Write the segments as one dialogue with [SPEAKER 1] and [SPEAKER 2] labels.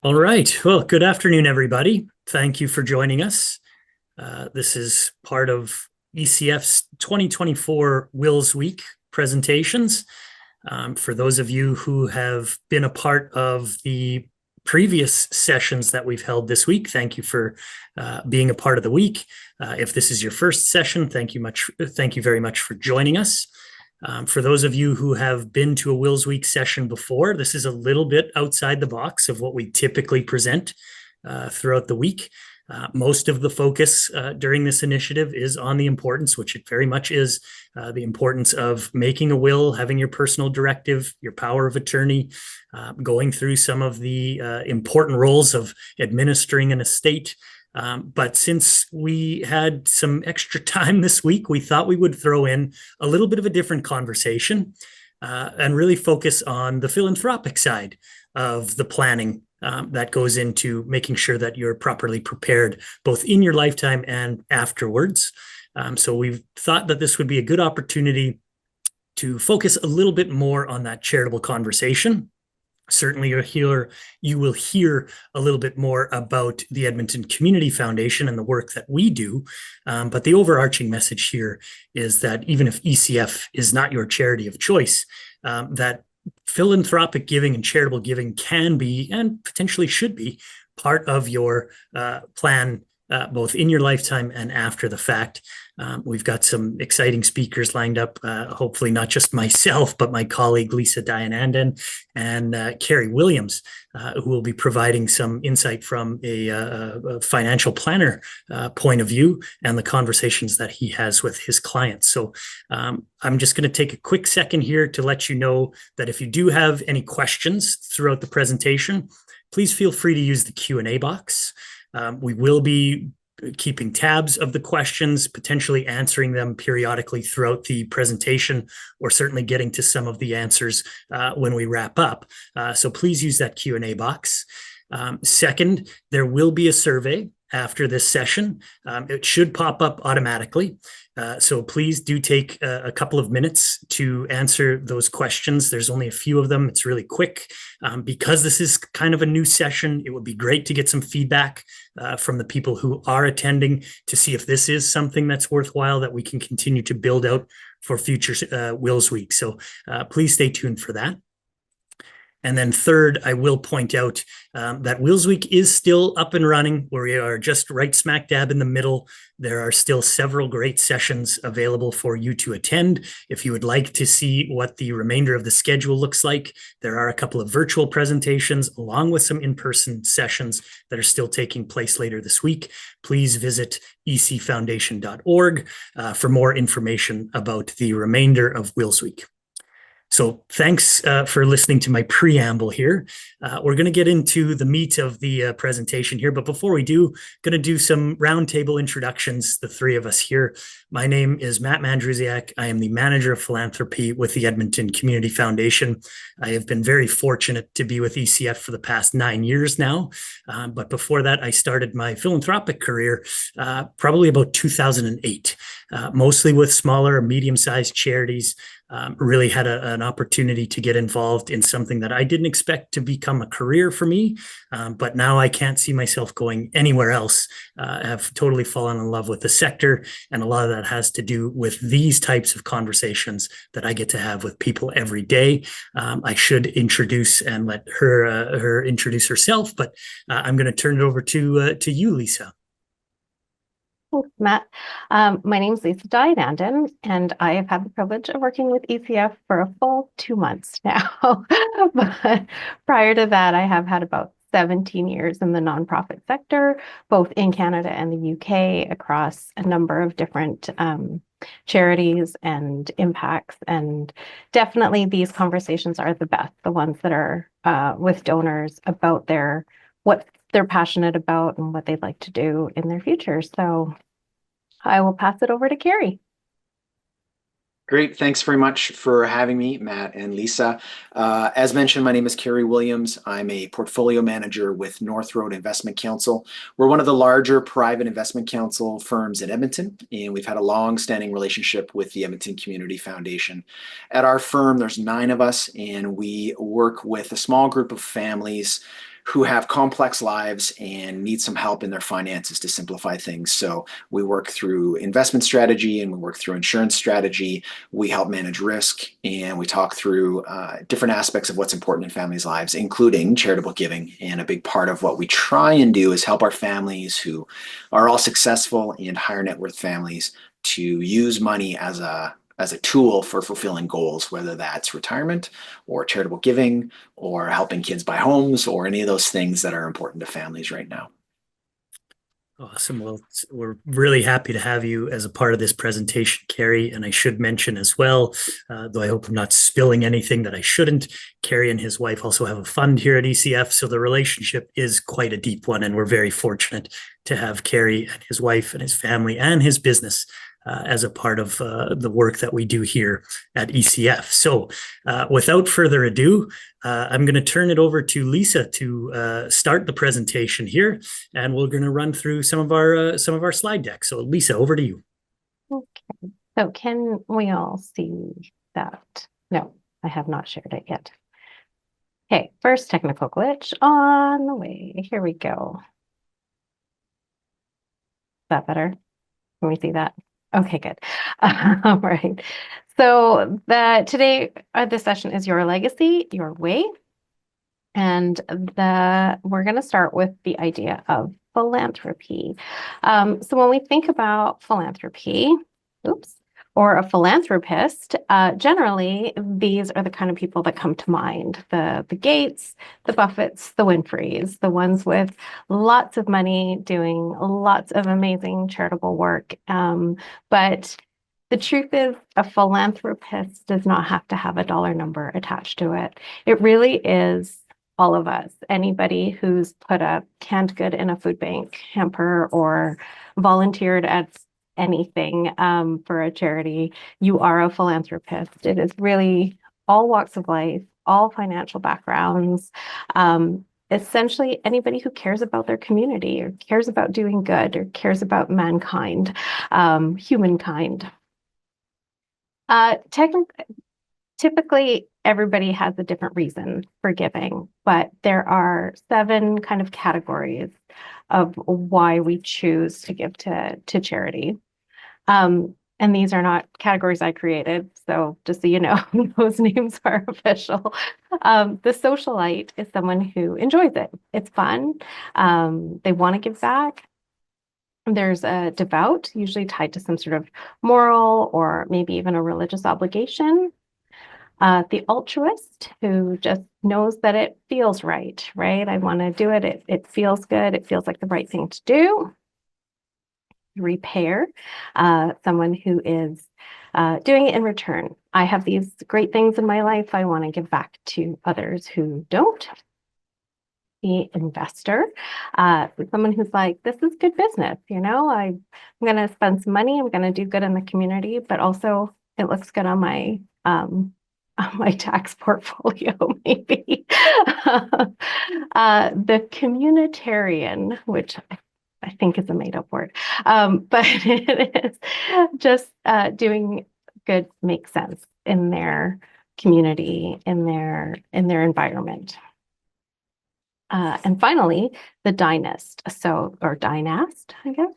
[SPEAKER 1] All right. Well, good afternoon, everybody. Thank you for joining us. This is part of ECF's 2024 Wills Week presentations. For those of you who have been a part of the previous sessions that we've held this week, thank you for being a part of the week. If this is your first session, thank you very much for joining us. For those of you who have been to a Wills Week session before, this is a little bit outside the box of what we typically present throughout the week. Most of the focus during this initiative is on the importance, which it very much is, the importance of making a will, having your personal directive, your power of attorney, going through some of the important roles of administering an estate. But since we had some extra time this week, we thought we would throw in a little bit of a different conversation and really focus on the philanthropic side of the planning that goes into making sure that you're properly prepared both in your lifetime and afterwards. So we've thought that this would be a good opportunity to focus a little bit more on that charitable conversation. Certainly you will hear a little bit more about the Edmonton Community Foundation and the work that we do. But the overarching message here is that even if ECF is not your charity of choice, that philanthropic giving and charitable giving can be and potentially should be part of your plan, both in your lifetime and after the fact. We've got some exciting speakers lined up, hopefully not just myself, but my colleague Lisa Dianandan and Carrie Williams, who will be providing some insight from a financial planner point of view and the conversations that he has with his clients. So I'm just going to take a quick second here to let you know that if you do have any questions throughout the presentation, please feel free to use the Q&A box. We will be keeping tabs of the questions, potentially answering them periodically throughout the presentation, or certainly getting to some of the answers when we wrap up. So please use that Q&A box. Second, there will be a survey after this session. It should pop up automatically. So please do take a couple of minutes to answer those questions. There's only a few of them. It's really quick. Because this is kind of a new session, it would be great to get some feedback from the people who are attending to see if this is something that's worthwhile that we can continue to build out for future Wills Week. So please stay tuned for that. And then third, I will point out that Wills Week is still up and running. We are just right smack dab in the middle. There are still several great sessions available for you to attend. If you would like to see what the remainder of the schedule looks like, there are a couple of virtual presentations along with some in-person sessions that are still taking place later this week. Please visit ecfoundation.org for more information about the remainder of Wills Week. So thanks for listening to my preamble here. We're going to get into the meat of the presentation here, but before we do, going to do some roundtable introductions, the three of us here. My name is Matt Mandrusiak. I am the Manager of Philanthropy with the Edmonton Community Foundation. I have been very fortunate to be with ECF for the past 9 years now, but before that, I started my philanthropic career probably about 2008, mostly with smaller, medium-sized charities. Really had an opportunity to get involved in something that I didn't expect to become a career for me, but now I can't see myself going anywhere else. I have totally fallen in love with the sector, and a lot of that has to do with these types of conversations that I get to have with people every day. I should introduce and let her introduce herself, but I'm going to turn it over to you, Lisa.
[SPEAKER 2] Thanks, Matt. My name is Lisa Dianandan, and I have had the privilege of working with ECF for a full 2 months now. But prior to that, I have had about 17 years in the nonprofit sector, both in Canada and the UK, across a number of different charities and impacts. And definitely these conversations are the best, the ones that are with donors about what they're passionate about and what they'd like to do in their future. So I will pass it over to Carrie.
[SPEAKER 3] Great. Thanks very much for having me, Matt and Lisa. As mentioned, my name is Carrie Williams. I'm a portfolio manager with North Road Investment Council. We're one of the larger private investment council firms in Edmonton, and we've had a long-standing relationship with the Edmonton Community Foundation. At our firm, there's 9 of us, and we work with a small group of families who have complex lives and need some help in their finances to simplify things. So we work through investment strategy and we work through insurance strategy. We help manage risk and we talk through different aspects of what's important in families' lives, including charitable giving. And a big part of what we try and do is help our families who are all successful and higher net worth families to use money as a tool for fulfilling goals, whether that's retirement or charitable giving or helping kids buy homes or any of those things that are important to families right now.
[SPEAKER 1] Awesome. Well, we're really happy to have you as a part of this presentation, Kerry. And I should mention as well, though I hope I'm not spilling anything that I shouldn't, Kerry and his wife also have a fund here at ECF. So the relationship is quite a deep one. And we're very fortunate to have Kerry and his wife and his family and his business as a part of the work that we do here at ECF. So without further ado, I'm going to turn it over to Lisa to start the presentation here, and we're going to run through some of our slide decks. So Lisa, over to you.
[SPEAKER 2] Okay, so can we all see that? No, I have not shared it yet. Okay, first technical glitch on the way. Here we go. Is that better? Can we see that? Okay, good. All right. So today, this session is Your Legacy, Your Way. And we're going to start with the idea of philanthropy. So when we think about philanthropy, or a philanthropist, generally, these are the kind of people that come to mind. The Gates, the Buffetts, the Winfreys, the ones with lots of money doing lots of amazing charitable work. But the truth is, a philanthropist does not have to have a dollar number attached to it. It really is all of us. Anybody who's put a canned good in a food bank hamper or volunteered at anything for a charity, you are a philanthropist. It is really all walks of life, all financial backgrounds, essentially anybody who cares about their community or cares about doing good or cares about mankind, humankind. Typically, everybody has a different reason for giving, but there are 7 kind of categories of why we choose to give to charity. And these are not categories I created, so just so you know, those names are official. The socialite is someone who enjoys it. It's fun. They want to give back. There's a devout, usually tied to some sort of moral or maybe even a religious obligation. The altruist, who just knows that it feels right? I want to do it. It feels good. It feels like the right thing to do. Repair, someone who is doing it in return. I have these great things in my life. I want to give back to others who don't. The investor, someone who's like, this is good business. I'm going to spend some money. I'm going to do good in the community, but also it looks good on my tax portfolio, maybe. The communitarian, which I think is a made-up word, but it is just doing good makes sense in their community, in their environment. And finally, the dynast, or dynast, I guess,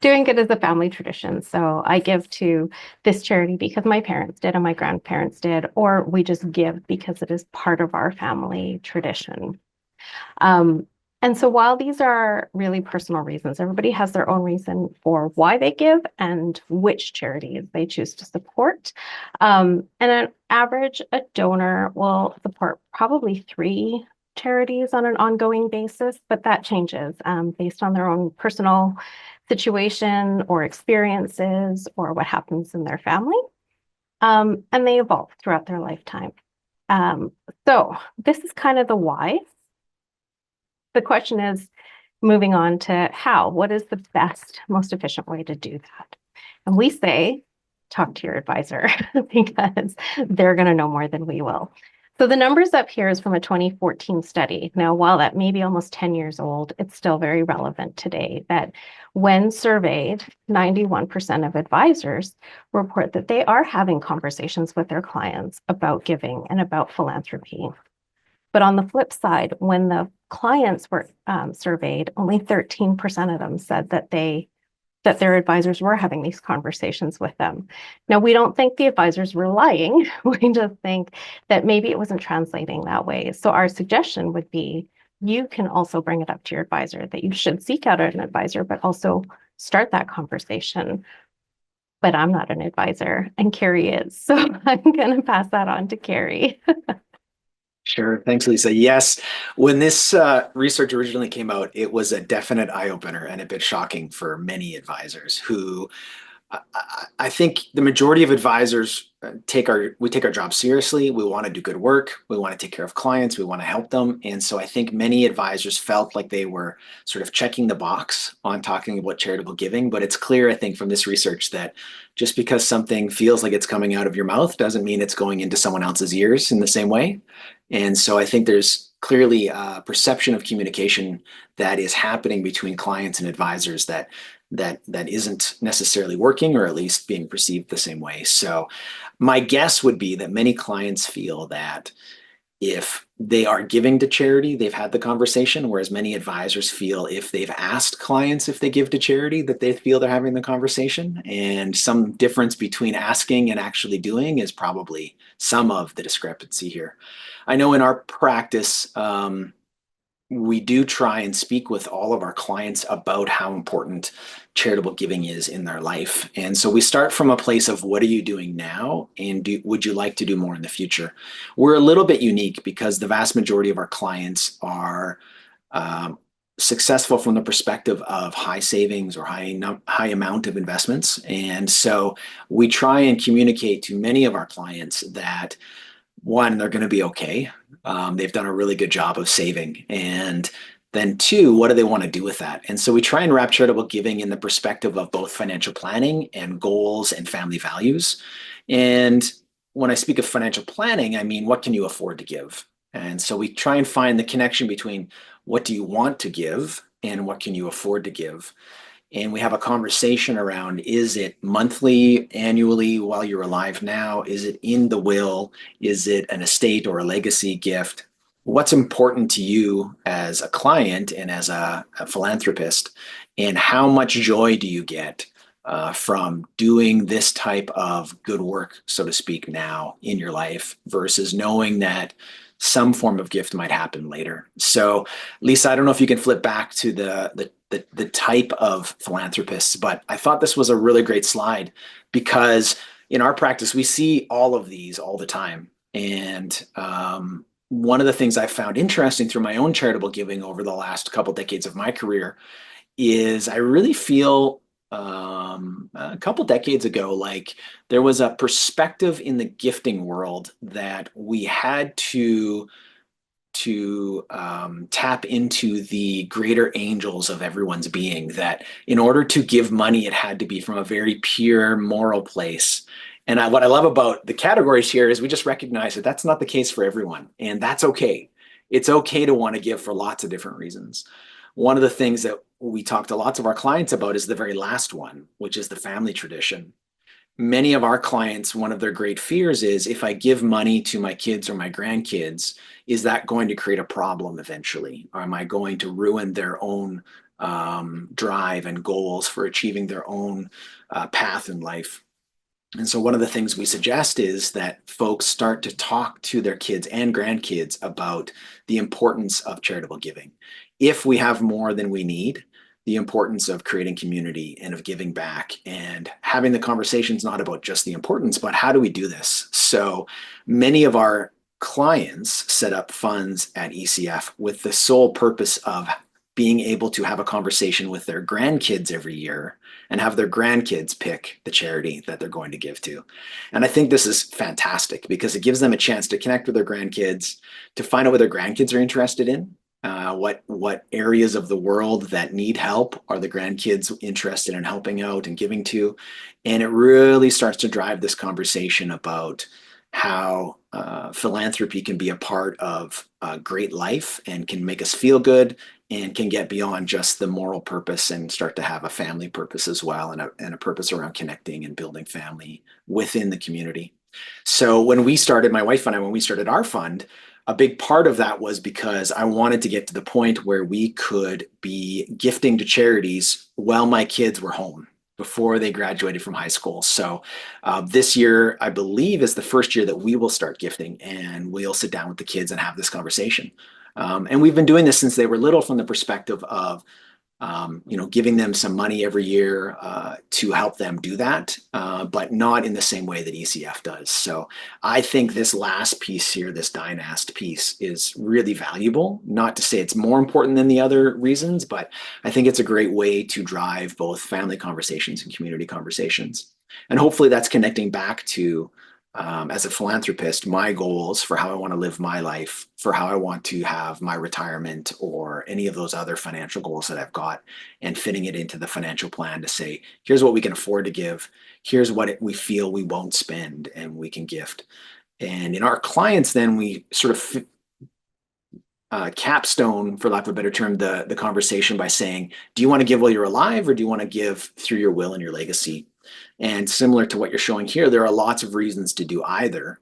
[SPEAKER 2] doing good as a family tradition. So I give to this charity because my parents did and my grandparents did, or we just give because it is part of our family tradition. And so while these are really personal reasons, everybody has their own reason for why they give and which charities they choose to support. And on average, a donor will support probably 3 charities on an ongoing basis, but that changes based on their own personal situation or experiences or what happens in their family. And they evolve throughout their lifetime. So this is kind of the why. The question is, moving on to how. What is the best, most efficient way to do that? And we say, talk to your advisor because they're going to know more than we will. So the numbers up here is from a 2014 study. Now, while that may be almost 10 years old, it's still very relevant today that when surveyed, 91% of advisors report that they are having conversations with their clients about giving and about philanthropy. But on the flip side, when the clients were surveyed, only 13% of them said that their advisors were having these conversations with them. Now, we don't think the advisors were lying. We just think that maybe it wasn't translating that way. So our suggestion would be you can also bring it up to your advisor that you should seek out an advisor, but also start that conversation. But I'm not an advisor and Carrie is. So I'm going to pass that on to Carrie.
[SPEAKER 3] Sure. Thanks, Lisa. Yes, when this research originally came out, it was a definite eye-opener and a bit shocking for many advisors who I think the majority of advisors take our job seriously. We want to do good work. We want to take care of clients. We want to help them. And so I think many advisors felt like they were sort of checking the box on talking about charitable giving. But it's clear, I think, from this research that just because something feels like it's coming out of your mouth doesn't mean it's going into someone else's ears in the same way. And so I think there's clearly a perception of communication that is happening between clients and advisors that isn't necessarily working, or at least being perceived the same way. So my guess would be that many clients feel that if they are giving to charity, they've had the conversation, whereas many advisors feel if they've asked clients if they give to charity, that they feel they're having the conversation. And some difference between asking and actually doing is probably some of the discrepancy here. I know in our practice, we do try and speak with all of our clients about how important charitable giving is in their life. And so we start from a place of what are you doing now, and would you like to do more in the future? We're a little bit unique because the vast majority of our clients are successful from the perspective of high savings or high amount of investments. And so we try and communicate to many of our clients that one, they're going to be okay. They've done a really good job of saving. And then two, what do they want to do with that? And so we try and wrap charitable giving in the perspective of both financial planning and goals and family values. And when I speak of financial planning, I mean, what can you afford to give? And so we try and find the connection between what do you want to give and what can you afford to give? And we have a conversation around, is it monthly, annually, while you're alive now? Is it in the will? Is it an estate or a legacy gift? What's important to you as a client and as a philanthropist? And how much joy do you get from doing this type of good work, so to speak, now in your life versus knowing that some form of gift might happen later? So, Lisa, I don't know if you can flip back to the type of philanthropists, but I thought this was a really great slide because in our practice, we see all of these all the time. And one of the things I found interesting through my own charitable giving over the last couple decades of my career is I really feel a couple decades ago, like there was a perspective in the gifting world that we had to tap into the greater angels of everyone's being, that in order to give money, it had to be from a very pure moral place. And what I love about the categories here is we just recognize that that's not the case for everyone. And that's okay. It's okay to want to give for lots of different reasons. One of the things that we talk to lots of our clients about is the very last one, which is the family tradition. Many of our clients, one of their great fears is if I give money to my kids or my grandkids, is that going to create a problem eventually? Or am I going to ruin their own drive and goals for achieving their own path in life? And so one of the things we suggest is that folks start to talk to their kids and grandkids about the importance of charitable giving. If we have more than we need, the importance of creating community and of giving back, and having the conversations not about just the importance, but how do we do this? So many of our clients set up funds at ECF with the sole purpose of being able to have a conversation with their grandkids every year and have their grandkids pick the charity that they're going to give to. And I think this is fantastic because it gives them a chance to connect with their grandkids, to find out what their grandkids are interested in. What areas of the world that need help are the grandkids interested in helping out and giving to? And it really starts to drive this conversation about how philanthropy can be a part of a great life and can make us feel good and can get beyond just the moral purpose and start to have a family purpose as well, and a purpose around connecting and building family within the community. So when we started, my wife and I, when we started our fund, a big part of that was because I wanted to get to the point where we could be gifting to charities while my kids were home before they graduated from high school. So this year, I believe, is the first year that we will start gifting, and we'll sit down with the kids and have this conversation. And we've been doing this since they were little, from the perspective of giving them some money every year to help them do that, but not in the same way that ECF does. So I think this last piece here, this Dynast piece, is really valuable. Not to say it's more important than the other reasons, but I think it's a great way to drive both family conversations and community conversations. And hopefully that's connecting back to, as a philanthropist, my goals for how I want to live my life, for how I want to have my retirement, or any of those other financial goals that I've got, and fitting it into the financial plan to say, here's what we can afford to give, here's what we feel we won't spend and we can gift. And in our clients, then we sort of capstone, for lack of a better term, the conversation by saying, do you want to give while you're alive, or do you want to give through your will and your legacy? And similar to what you're showing here, there are lots of reasons to do either.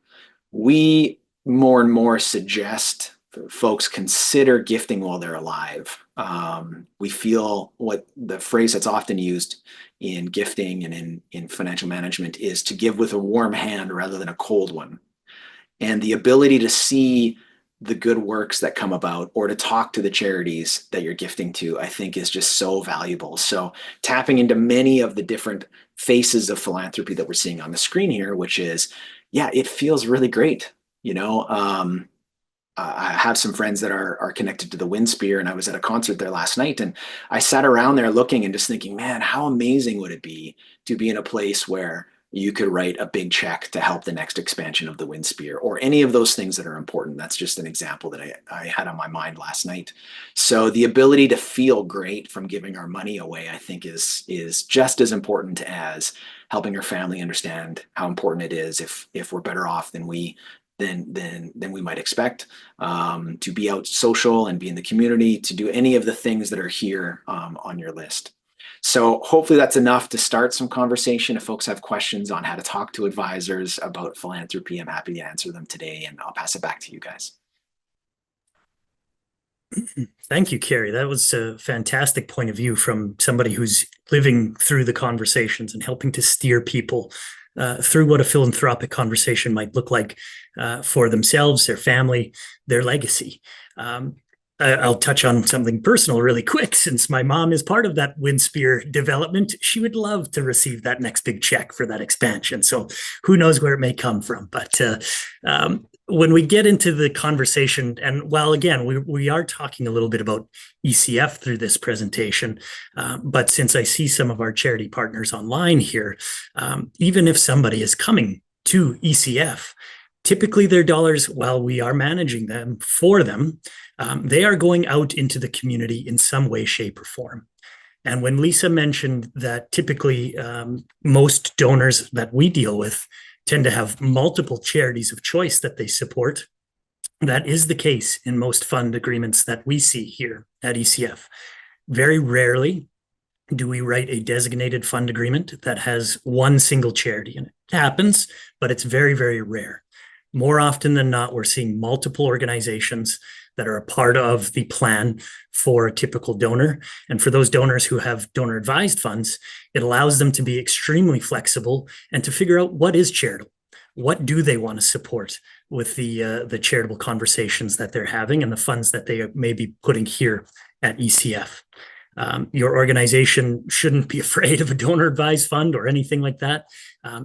[SPEAKER 3] We more and more suggest folks consider gifting while they're alive. We feel what the phrase that's often used in gifting and in financial management is to give with a warm hand rather than a cold one. And the ability to see the good works that come about, or to talk to the charities that you're gifting to, I think is just so valuable. So tapping into many of the different faces of philanthropy that we're seeing on the screen here, which is, yeah, it feels really great. I have some friends that are connected to the WindSpear, and I was at a concert there last night, and I sat around there looking and just thinking, man, how amazing would it be to be in a place where you could write a big check to help the next expansion of the WindSpear, or any of those things that are important. That's just an example that I had on my mind last night. So the ability to feel great from giving our money away, I think is just as important as helping our family understand how important it is, if we're better off than we might expect, to be out social and be in the community, to do any of the things that are here on your list. So hopefully that's enough to start some conversation. If folks have questions on how to talk to advisors about philanthropy, I'm happy to answer them today, and I'll pass it back to you guys.
[SPEAKER 1] Thank you, Carrie. That was a fantastic point of view from somebody who's living through the conversations and helping to steer people through what a philanthropic conversation might look like for themselves, their family, their legacy. I'll touch on something personal really quick. Since my mom is part of that WindSpear development, she would love to receive that next big check for that expansion. So who knows where it may come from. But when we get into the conversation, and while again, we are talking a little bit about ECF through this presentation, but since I see some of our charity partners online here, even if somebody is coming to ECF, typically their dollars, while we are managing them for them, they are going out into the community in some way, shape, or form. And when Lisa mentioned that typically most donors that we deal with tend to have multiple charities of choice that they support, that is the case in most fund agreements that we see here at ECF. Very rarely do we write a designated fund agreement that has one single charity in it. It happens, but it's very, very rare. More often than not, we're seeing multiple organizations that are a part of the plan for a typical donor. And for those donors who have donor advised funds, it allows them to be extremely flexible and to figure out what is charitable. What do they want to support with the charitable conversations that they're having and the funds that they may be putting here at ECF. Your organization shouldn't be afraid of a donor advised fund or anything like that.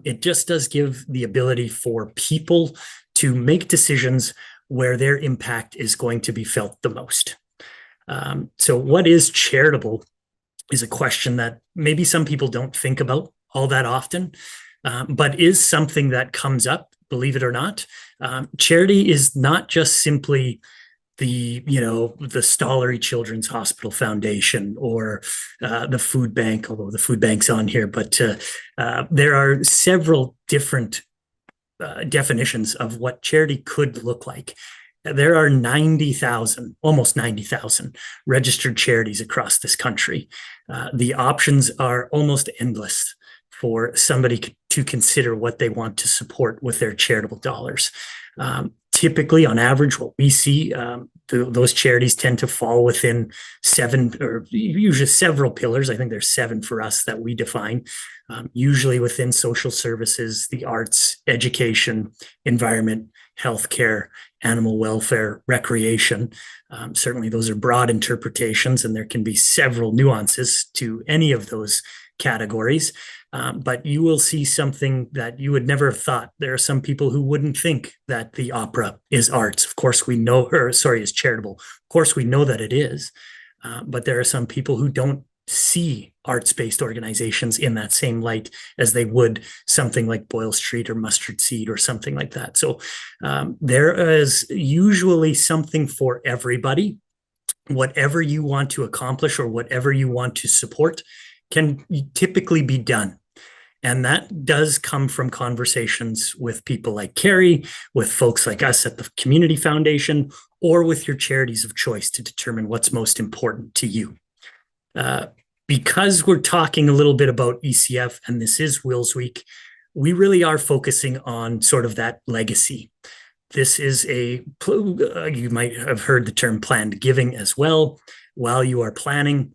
[SPEAKER 1] It just does give the ability for people to make decisions where their impact is going to be felt the most. So what is charitable is a question that maybe some people don't think about all that often, but is something that comes up, believe it or not. Charity is not just simply the Stollery Children's Hospital Foundation or the food bank, although the food bank's on here, but there are several different definitions of what charity could look like. There are 90,000, almost 90,000 registered charities across this country. The options are almost endless for somebody to consider what they want to support with their charitable dollars. typically, on average, what we see, those charities tend to fall within 7 or usually several pillars. I think there's 7 for us that we define, usually within social services, the arts, education, environment, healthcare, animal welfare, recreation. Certainly, those are broad interpretations, and there can be several nuances to any of those categories. But you will see something that you would never have thought. There are some people who wouldn't think that the opera is arts. Of course, we know, or sorry, is charitable. Of course, we know that it is. But there are some people who don't see arts-based organizations in that same light as they would something like Boyle Street or Mustard Seed or something like that. So there is usually something for everybody. Whatever you want to accomplish or whatever you want to support can typically be done. And that does come from conversations with people like Carrie, with folks like us at the Community Foundation, or with your charities of choice to determine what's most important to you. Because we're talking a little bit about ECF, and this is Wills Week, we really are focusing on sort of that legacy. This is you might have heard the term planned giving as well. While you are planning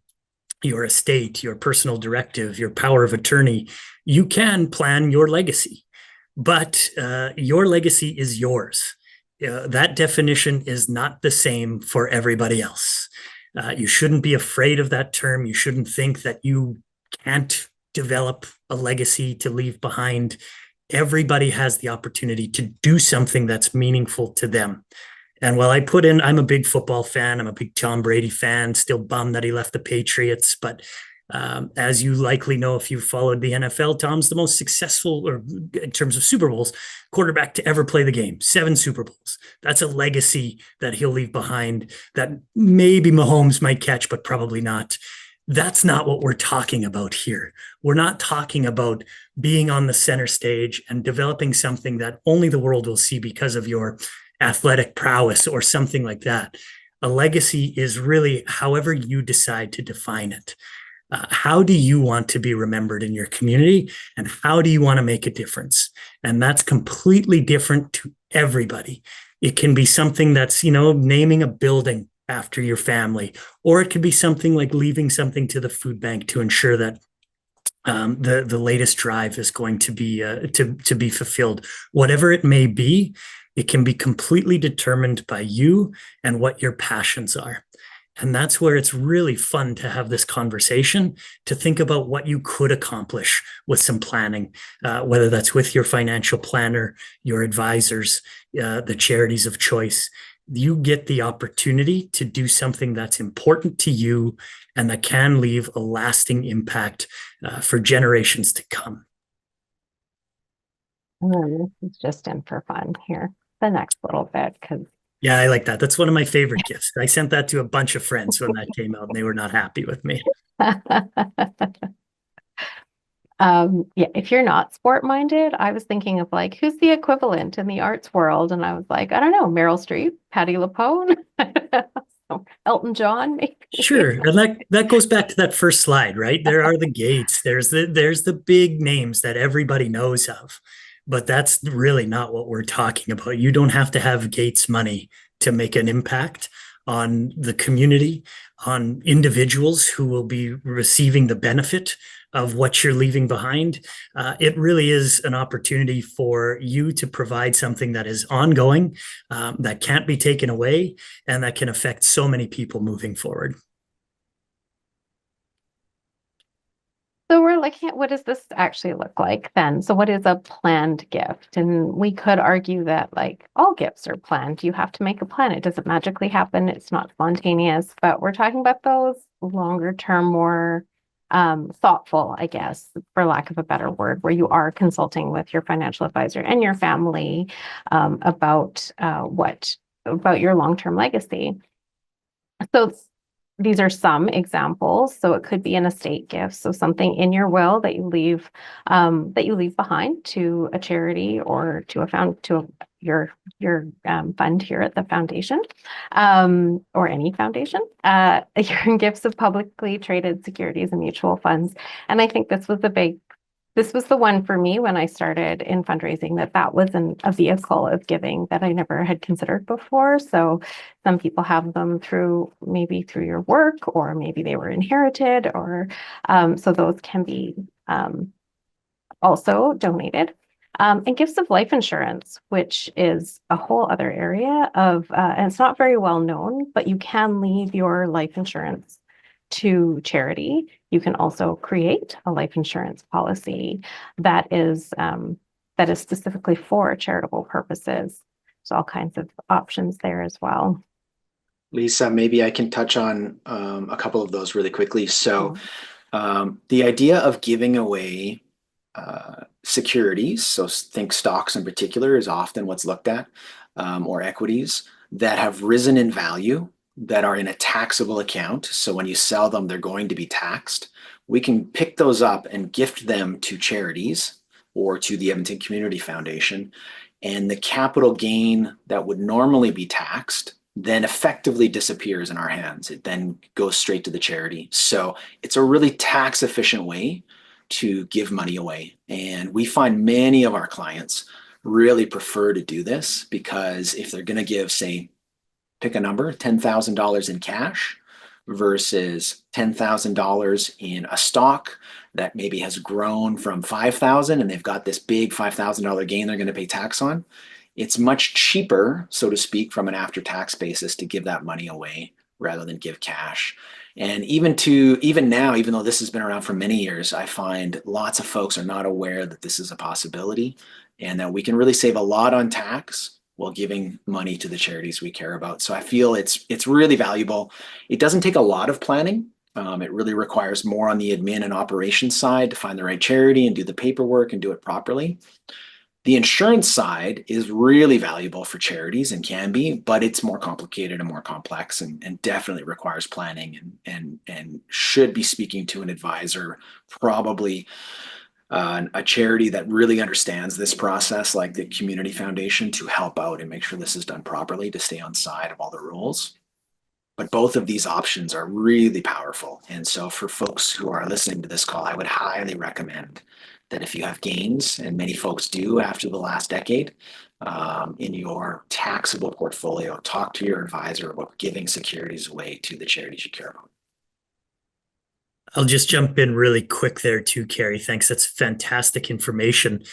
[SPEAKER 1] your estate, your personal directive, your power of attorney, you can plan your legacy, but your legacy is yours. That definition is not the same for everybody else. You shouldn't be afraid of that term. You shouldn't think that you can't develop a legacy to leave behind. Everybody has the opportunity to do something that's meaningful to them. And while I'm a big football fan, I'm a big Tom Brady fan, still bummed that he left the Patriots. But as you likely know, if you've followed the NFL, Tom's the most successful, or in terms of Super Bowls, quarterback to ever play the game. 7 Super Bowls. That's a legacy that he'll leave behind that maybe Mahomes might catch, but probably not. That's not what we're talking about here. We're not talking about being on the center stage and developing something that only the world will see because of your athletic prowess or something like that. A legacy is really however you decide to define it. How do you want to be remembered in your community, and how do you want to make a difference? And that's completely different to everybody. It can be something that's, naming a building after your family, or it could be something like leaving something to the food bank to ensure that the latest drive is going to be fulfilled. Whatever it may be, it can be completely determined by you and what your passions are. And that's where it's really fun to have this conversation, to think about what you could accomplish with some planning, whether that's with your financial planner, your advisors, the charities of choice. You get the opportunity to do something that's important to you and that can leave a lasting impact for generations to come.
[SPEAKER 2] This is just in for fun here, the next little bit, because
[SPEAKER 1] yeah, I like that. That's one of my favorite gifts. I sent that to a bunch of friends when that came out, and they were not happy with me.
[SPEAKER 2] Yeah, if you're not sport-minded, I was thinking of like, who's the equivalent in the arts world? And I was like, I don't know, Meryl Streep, Patti LuPone, Elton John, maybe.
[SPEAKER 1] Sure. And that goes back to that first slide, right? There are the Gates. There's the big names that everybody knows of. But that's really not what we're talking about. You don't have to have Gates money to make an impact on the community, on individuals who will be receiving the benefit of what you're leaving behind. It really is an opportunity for you to provide something that is ongoing, that can't be taken away, and that can affect so many people moving forward.
[SPEAKER 2] So we're looking at, what does this actually look like then? So what is a planned gift? And we could argue that like all gifts are planned. You have to make a plan. It doesn't magically happen. It's not spontaneous, but we're talking about those longer term, more thoughtful, I guess, for lack of a better word, where you are consulting with your financial advisor and your family about your long-term legacy. So these are some examples. So it could be an estate gift. So something in your will that you leave behind to a charity or to your fund here at the foundation, or any foundation. Your gifts of publicly traded securities and mutual funds. And I think this was a big This was the one for me when I started in fundraising, that was a vehicle of giving that I never had considered before. So some people have them maybe through your work, or maybe they were inherited, or so those can be also donated. And gifts of life insurance, which is a whole other area and it's not very well known, but you can leave your life insurance to charity. You can also create a life insurance policy that is specifically for charitable purposes. There's all kinds of options there as well.
[SPEAKER 3] Lisa, maybe I can touch on a couple of those really quickly. So the idea of giving away securities, so think stocks in particular, is often what's looked at, or equities that have risen in value, that are in a taxable account. So when you sell them, they're going to be taxed. We can pick those up and gift them to charities or to the Edmonton Community Foundation. And the capital gain that would normally be taxed then effectively disappears in our hands. It then goes straight to the charity. So it's a really tax efficient way to give money away. And we find many of our clients really prefer to do this, because if they're going to give, say, pick a number, $10,000 in cash versus $10,000 in a stock that maybe has grown from $5,000, and they've got this big $5,000 gain they're going to pay tax on, it's much cheaper, so to speak, from an after-tax basis to give that money away rather than give cash. And even now, even though this has been around for many years, I find lots of folks are not aware that this is a possibility, and that we can really save a lot on tax while giving money to the charities we care about. So I feel it's really valuable. It doesn't take a lot of planning. It really requires more on the admin and operations side to find the right charity and do the paperwork and do it properly. The insurance side is really valuable for charities and can be, but it's more complicated and more complex, and definitely requires planning, and should be speaking to an advisor, probably a charity that really understands this process, like the Community Foundation, to help out and make sure this is done properly, to stay on side of all the rules. But both of these options are really powerful. And so for folks who are listening to this call, I would highly recommend that if you have gains, and many folks do after the last decade, in your taxable portfolio, talk to your advisor about giving securities away to the charities you care about.
[SPEAKER 1] I'll just jump in really quick there too, Carrie. Thanks. That's fantastic information.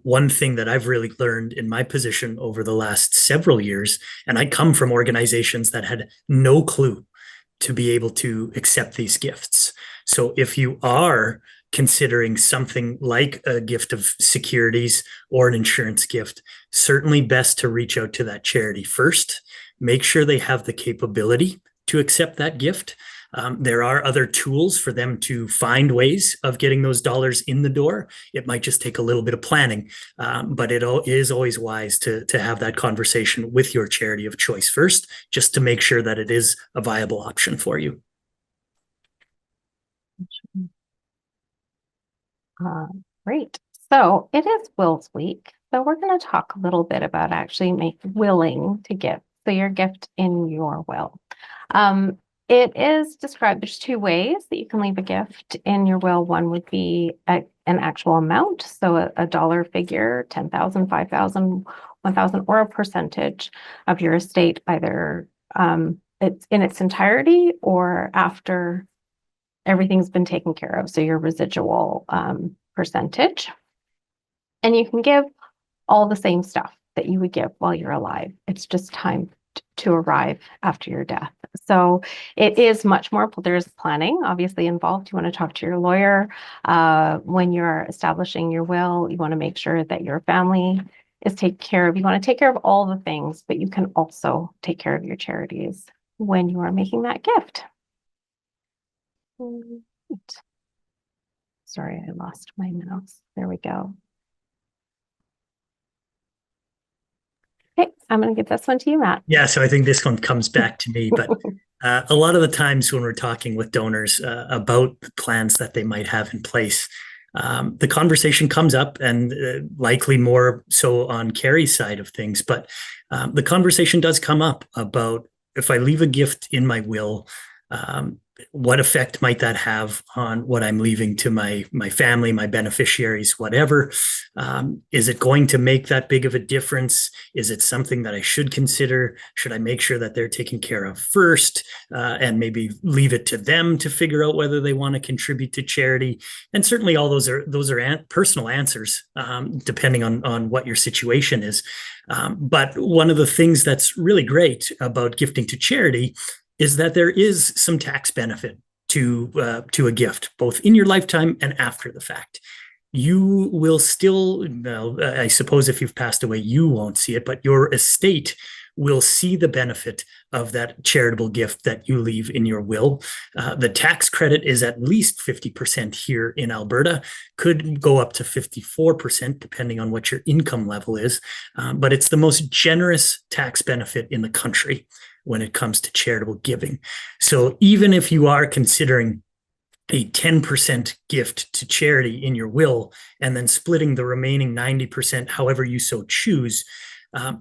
[SPEAKER 1] One thing that I've really learned in my position over the last several years, and I come from organizations that had no clue to be able to accept these gifts. So if you are considering something like a gift of securities or an insurance gift, certainly best to reach out to that charity first. Make sure they have the capability to accept that gift. There are other tools for them to find ways of getting those dollars in the door. It might just take a little bit of planning, but it is always wise to have that conversation with your charity of choice first, just to make sure that it is a viable option for you.
[SPEAKER 2] Great. So it is Wills Week. So we're going to talk a little bit about actually willing to give. So your gift in your will. It is described, there's two ways that you can leave a gift in your will. One would be an actual amount, so a dollar figure, 10,000, 5,000, 1,000, or a percentage of your estate, either it's in its entirety or after everything's been taken care of, so your residual percentage. And you can give all the same stuff that you would give while you're alive. It's just time to arrive after your death. So it is much more, there's planning obviously involved. You want to talk to your lawyer when you're establishing your will. You want to make sure that your family is taken care of. You want to take care of all the things, but you can also take care of your charities when you are making that gift. Sorry, I lost my mouse. There we go. Okay, I'm going to give this one to you, Matt.
[SPEAKER 1] Yeah, so I think this one comes back to me, but a lot of the times when we're talking with donors about the plans that they might have in place, the conversation comes up, and likely more so on Carrie's side of things, but the conversation does come up about, if I leave a gift in my will, what effect might that have on what I'm leaving to my family, my beneficiaries, whatever? Is it going to make that big of a difference? Is it something that I should consider? Should I make sure that they're taken care of first, and maybe leave it to them to figure out whether they want to contribute to charity? And certainly, all those are personal answers, depending on what your situation is. But one of the things that's really great about gifting to charity is that there is some tax benefit to a gift, both in your lifetime and after the fact. You will still, well, I suppose if you've passed away, you won't see it, but your estate will see the benefit of that charitable gift that you leave in your will. The tax credit is at least 50% here in Alberta, could go up to 54% depending on what your income level is, but it's the most generous tax benefit in the country when it comes to charitable giving. So even if you are considering a 10% gift to charity in your will and then splitting the remaining 90% however you so choose,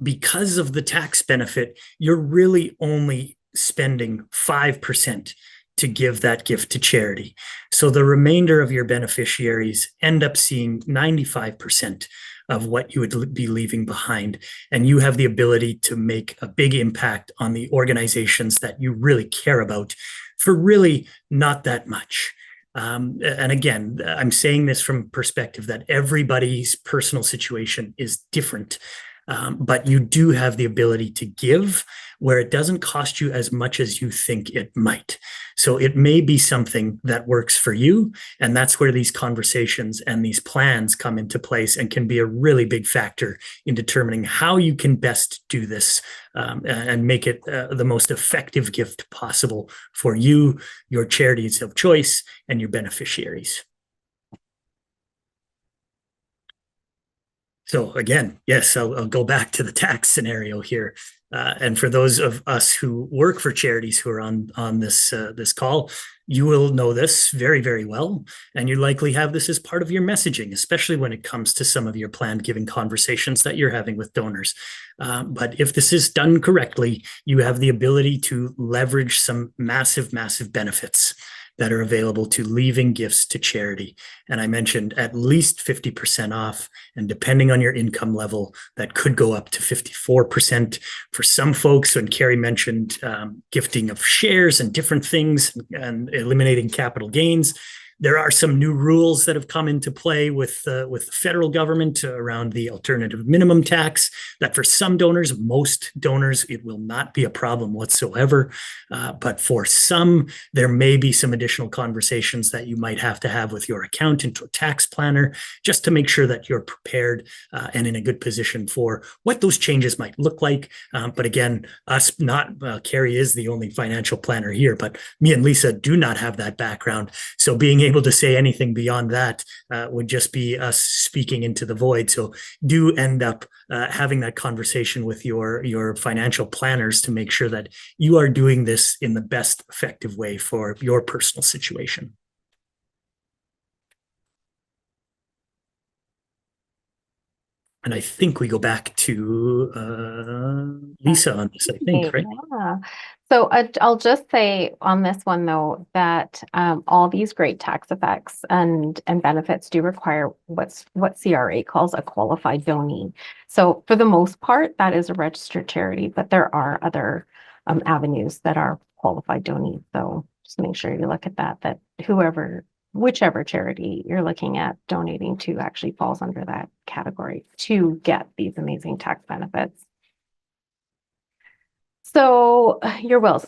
[SPEAKER 1] because of the tax benefit, you're really only spending 5% to give that gift to charity. So the remainder of your beneficiaries end up seeing 95% of what you would be leaving behind. And you have the ability to make a big impact on the organizations that you really care about for really not that much. And again, I'm saying this from perspective that everybody's personal situation is different. But you do have the ability to give where it doesn't cost you as much as you think it might. So it may be something that works for you. And that's where these conversations and these plans come into place and can be a really big factor in determining how you can best do this, and make it the most effective gift possible for you, your charities of choice, and your beneficiaries. So again, yes, I'll go back to the tax scenario here. And for those of us who work for charities who are on this call, you will know this very, very well. And you likely have this as part of your messaging, especially when it comes to some of your planned giving conversations that you're having with donors. But if this is done correctly, you have the ability to leverage some massive, massive benefits that are available to leaving gifts to charity. And I mentioned at least 50% off, and depending on your income level, that could go up to 54% for some folks. When Carrie mentioned gifting of shares and different things and eliminating capital gains, there are some new rules that have come into play with the federal government around the alternative minimum tax, that for some donors, most donors, it will not be a problem whatsoever. But for some, there may be some additional conversations that you might have to have with your accountant or tax planner, just to make sure that you're prepared and in a good position for what those changes might look like. But again, Carrie is the only financial planner here, but me and Lisa do not have that background. So being able to say anything beyond that would just be us speaking into the void. So do end up having that conversation with your financial planners to make sure that you are doing this in the best effective way for your personal situation. And I think we go back to Lisa on this, I think, right?
[SPEAKER 2] Yeah. So I'll just say on this one, though, that all these great tax effects and benefits do require what CRA calls a qualified donee. So for the most part, that is a registered charity, but there are other avenues that are qualified donees. So just make sure you look at that whichever charity you're looking at donating to actually falls under that category to get these amazing tax benefits. So your wills.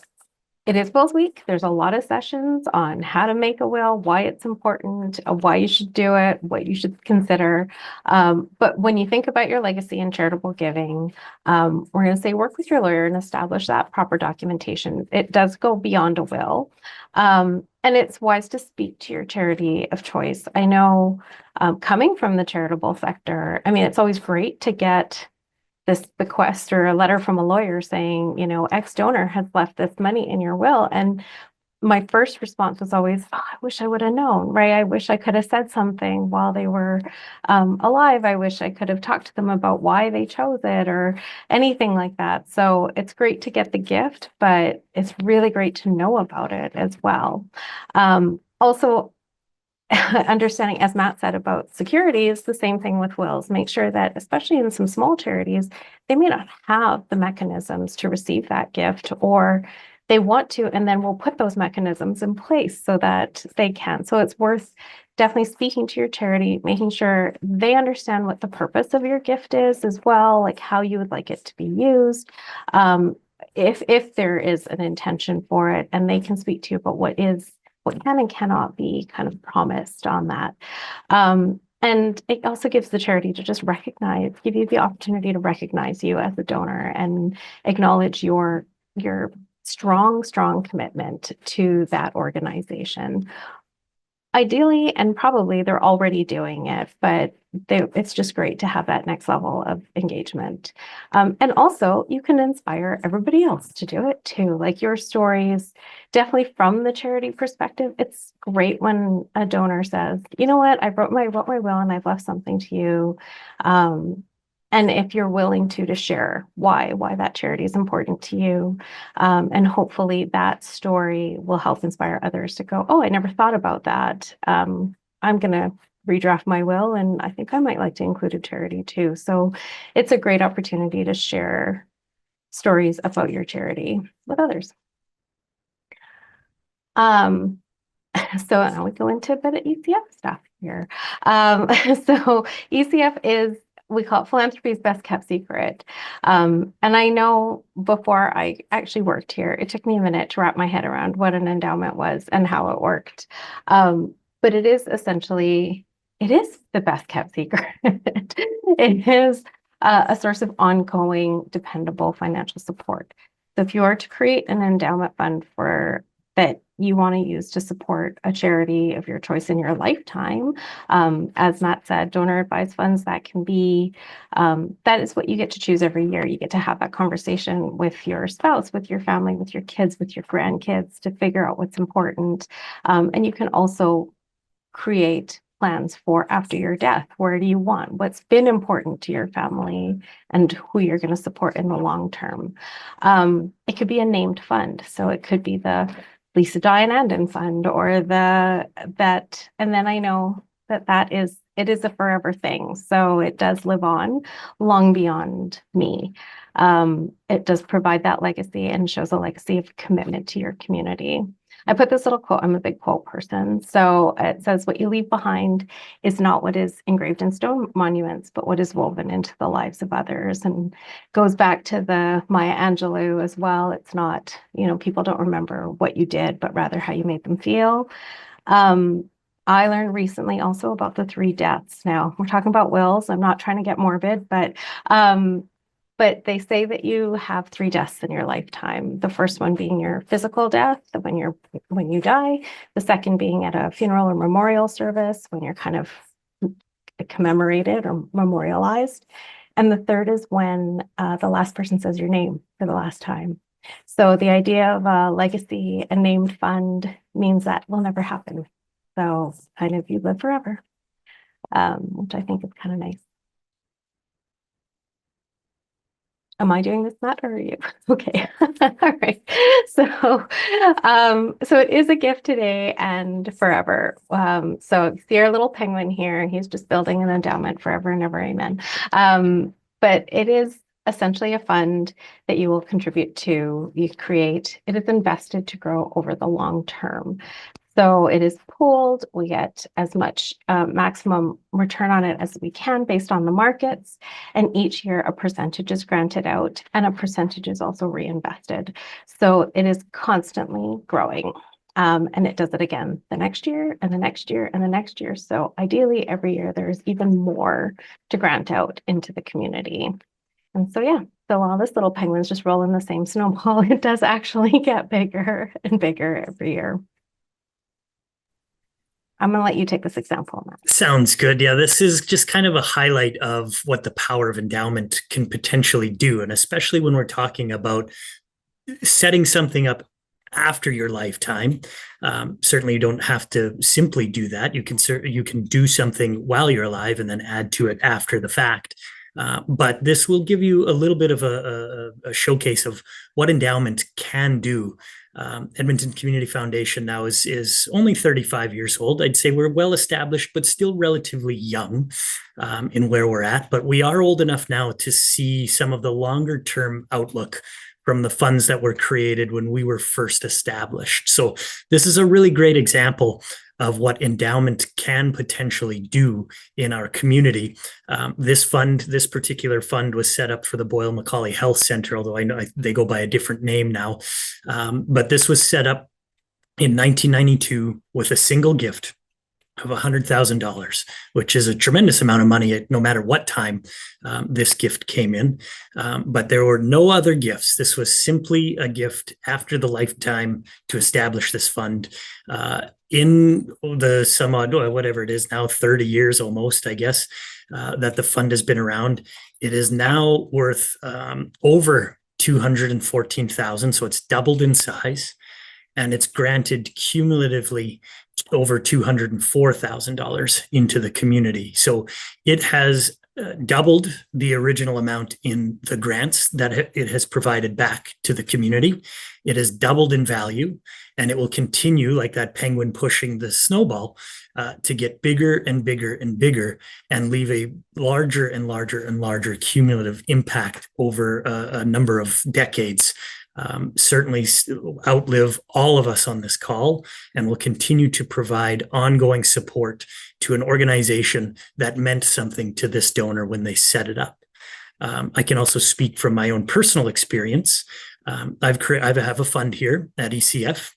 [SPEAKER 2] It is Wills Week. There's a lot of sessions on how to make a will, why it's important, why you should do it, what you should consider. But when you think about your legacy and charitable giving, we're going to say work with your lawyer and establish that proper documentation. It does go beyond a will. And it's wise to speak to your charity of choice. I know coming from the charitable sector, I mean, it's always great to get this bequest or a letter from a lawyer saying, X donor has left this money in your will. And my first response was always, oh, I wish I would have known, right? I wish I could have said something while they were alive. I wish I could have talked to them about why they chose it or anything like that. So it's great to get the gift, but it's really great to know about it as well. Also, understanding, as Matt said, about securities, the same thing with wills. Make sure that, especially in some small charities, they may not have the mechanisms to receive that gift, or they want to, and then we'll put those mechanisms in place so that they can. So it's worth definitely speaking to your charity, making sure they understand what the purpose of your gift is as well, like how you would like it to be used. If there is an intention for it, and they can speak to you about what can and cannot be kind of promised on that. And it also gives the charity to just give you the opportunity to recognize you as a donor and acknowledge your strong commitment to that organization. Ideally, and probably they're already doing it, but it's just great to have that next level of engagement. And also, you can inspire everybody else to do it too. Like your stories, definitely from the charity perspective, it's great when a donor says, you know what, I wrote my will and I've left something to you. And if you're willing to share why that charity is important to you, and hopefully that story will help inspire others to go, oh, I never thought about that. I'm going to redraft my will, and I think I might like to include a charity too. So it's a great opportunity to share stories about your charity with others. So now we go into a bit of ECF stuff here. So ECF is, we call it philanthropy's best kept secret. And I know before I actually worked here, it took me a minute to wrap my head around what an endowment was and how it worked. But it is essentially, it is the best kept secret. It is a source of ongoing, dependable financial support. So if you are to create an endowment fund that you want to use to support a charity of your choice in your lifetime, as Matt said, donor advised funds, that can be, that is what you get to choose every year. You get to have that conversation with your spouse, with your family, with your kids, with your grandkids to figure out what's important. And you can also create plans for after your death. Where do you want? What's been important to your family and who you're going to support in the long term. It could be a named fund. So it could be the Lisa Diane Fund or that, and then I know it is a forever thing. So it does live on long beyond me. It does provide that legacy and shows a legacy of commitment to your community. I put this little quote, I'm a big quote person. So it says, what you leave behind is not what is engraved in stone monuments, but what is woven into the lives of others. And goes back to the Maya Angelou as well. It's not, people don't remember what you did, but rather how you made them feel. I learned recently also about the 3 deaths. Now we're talking about wills. I'm not trying to get morbid, but they say that you have 3 deaths in your lifetime. The first one being your physical death, when you die. The second being at a funeral or memorial service, when you're kind of commemorated or memorialized. And the third is when the last person says your name for the last time. So the idea of a legacy, a named fund, means that will never happen. So kind of you live forever, which I think is kind of nice. Am I doing this, Matt, or are you? Okay. All right. So it is a gift today and forever. So see our little penguin here. He's just building an endowment forever and ever. Amen. But it is essentially a fund that you will contribute to, you create. It is invested to grow over the long term. So it is pooled. We get as much maximum return on it as we can based on the markets. And each year a percentage is granted out and a percentage is also reinvested. So it is constantly growing. And it does it again the next year and the next year and the next year. So ideally every year there's even more to grant out into the community. And so, yeah, so while this little penguin's just rolling the same snowball, it does actually get bigger and bigger every year. I'm going to let you take this example, Matt.
[SPEAKER 1] Sounds good. Yeah, this is just kind of a highlight of what the power of endowment can potentially do. And especially when we're talking about setting something up after your lifetime. Certainly, you don't have to simply do that. You can do something while you're alive and then add to it after the fact. But this will give you a little bit of a showcase of what endowment can do. Edmonton Community Foundation now is only 35 years old. I'd say we're well established, but still relatively young in where we're at. But we are old enough now to see some of the longer term outlook from the funds that were created when we were first established. So this is a really great example of what endowment can potentially do in our community. This particular fund was set up for the Boyle Macaulay Health Center, although I know they go by a different name now. But this was set up in 1992 with a single gift of $100,000, which is a tremendous amount of money no matter what time this gift came in. But there were no other gifts. This was simply a gift after the lifetime to establish this fund. In the some odd, whatever it is now, 30 years almost, I guess, that the fund has been around. It is now worth over $214,000, so it's doubled in size, and it's granted cumulatively over $204,000 into the community. So it has doubled the original amount in the grants that it has provided back to the community. It has doubled in value, and it will continue like that penguin pushing the snowball to get bigger and bigger and bigger and leave a larger and larger and larger cumulative impact over a number of decades. Certainly outlive all of us on this call, and will continue to provide ongoing support to an organization that meant something to this donor when they set it up. I can also speak from my own personal experience. I have a fund here at ECF.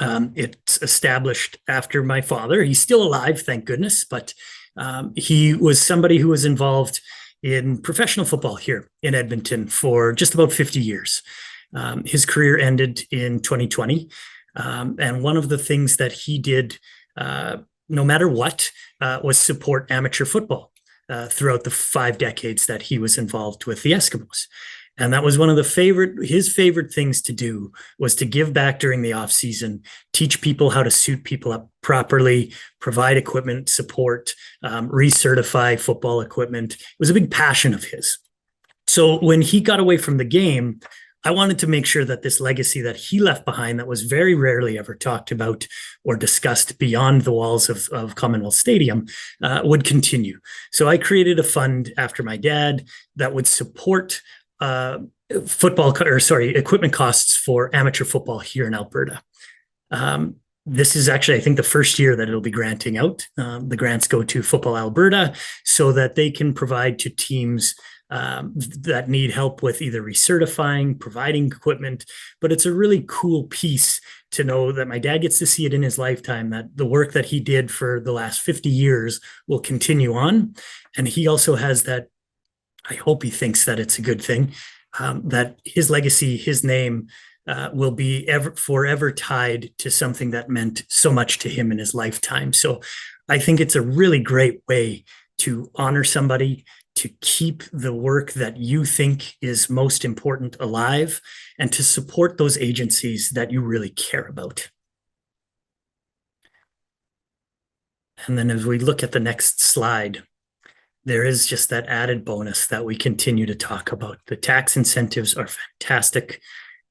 [SPEAKER 1] It's established after my father. He's still alive, thank goodness, but he was somebody who was involved in professional football here in Edmonton for just about 50 years. His career ended in 2020. And one of the things that he did, no matter what, was support amateur football throughout the 5 decades that he was involved with the Eskimos. And that was one of his favorite things to do, was to give back during the off season, teach people how to suit people up properly, provide equipment support, recertify football equipment. It was a big passion of his. So when he got away from the game, I wanted to make sure that this legacy that he left behind, that was very rarely ever talked about or discussed beyond the walls of Commonwealth Stadium, would continue. So I created a fund after my dad that would support equipment costs for amateur football here in Alberta. This is actually, I think, the first year that it'll be granting out. The grants go to Football Alberta so that they can provide to teams that need help with either recertifying, providing equipment. But it's a really cool piece to know that my dad gets to see it in his lifetime, that the work that he did for the last 50 years will continue on. And he also has that, I hope he thinks that it's a good thing, that his legacy, his name, will be forever tied to something that meant so much to him in his lifetime. So I think it's a really great way to honor somebody, to keep the work that you think is most important alive, and to support those agencies that you really care about. And then as we look at the next slide, there is just that added bonus that we continue to talk about. The tax incentives are fantastic,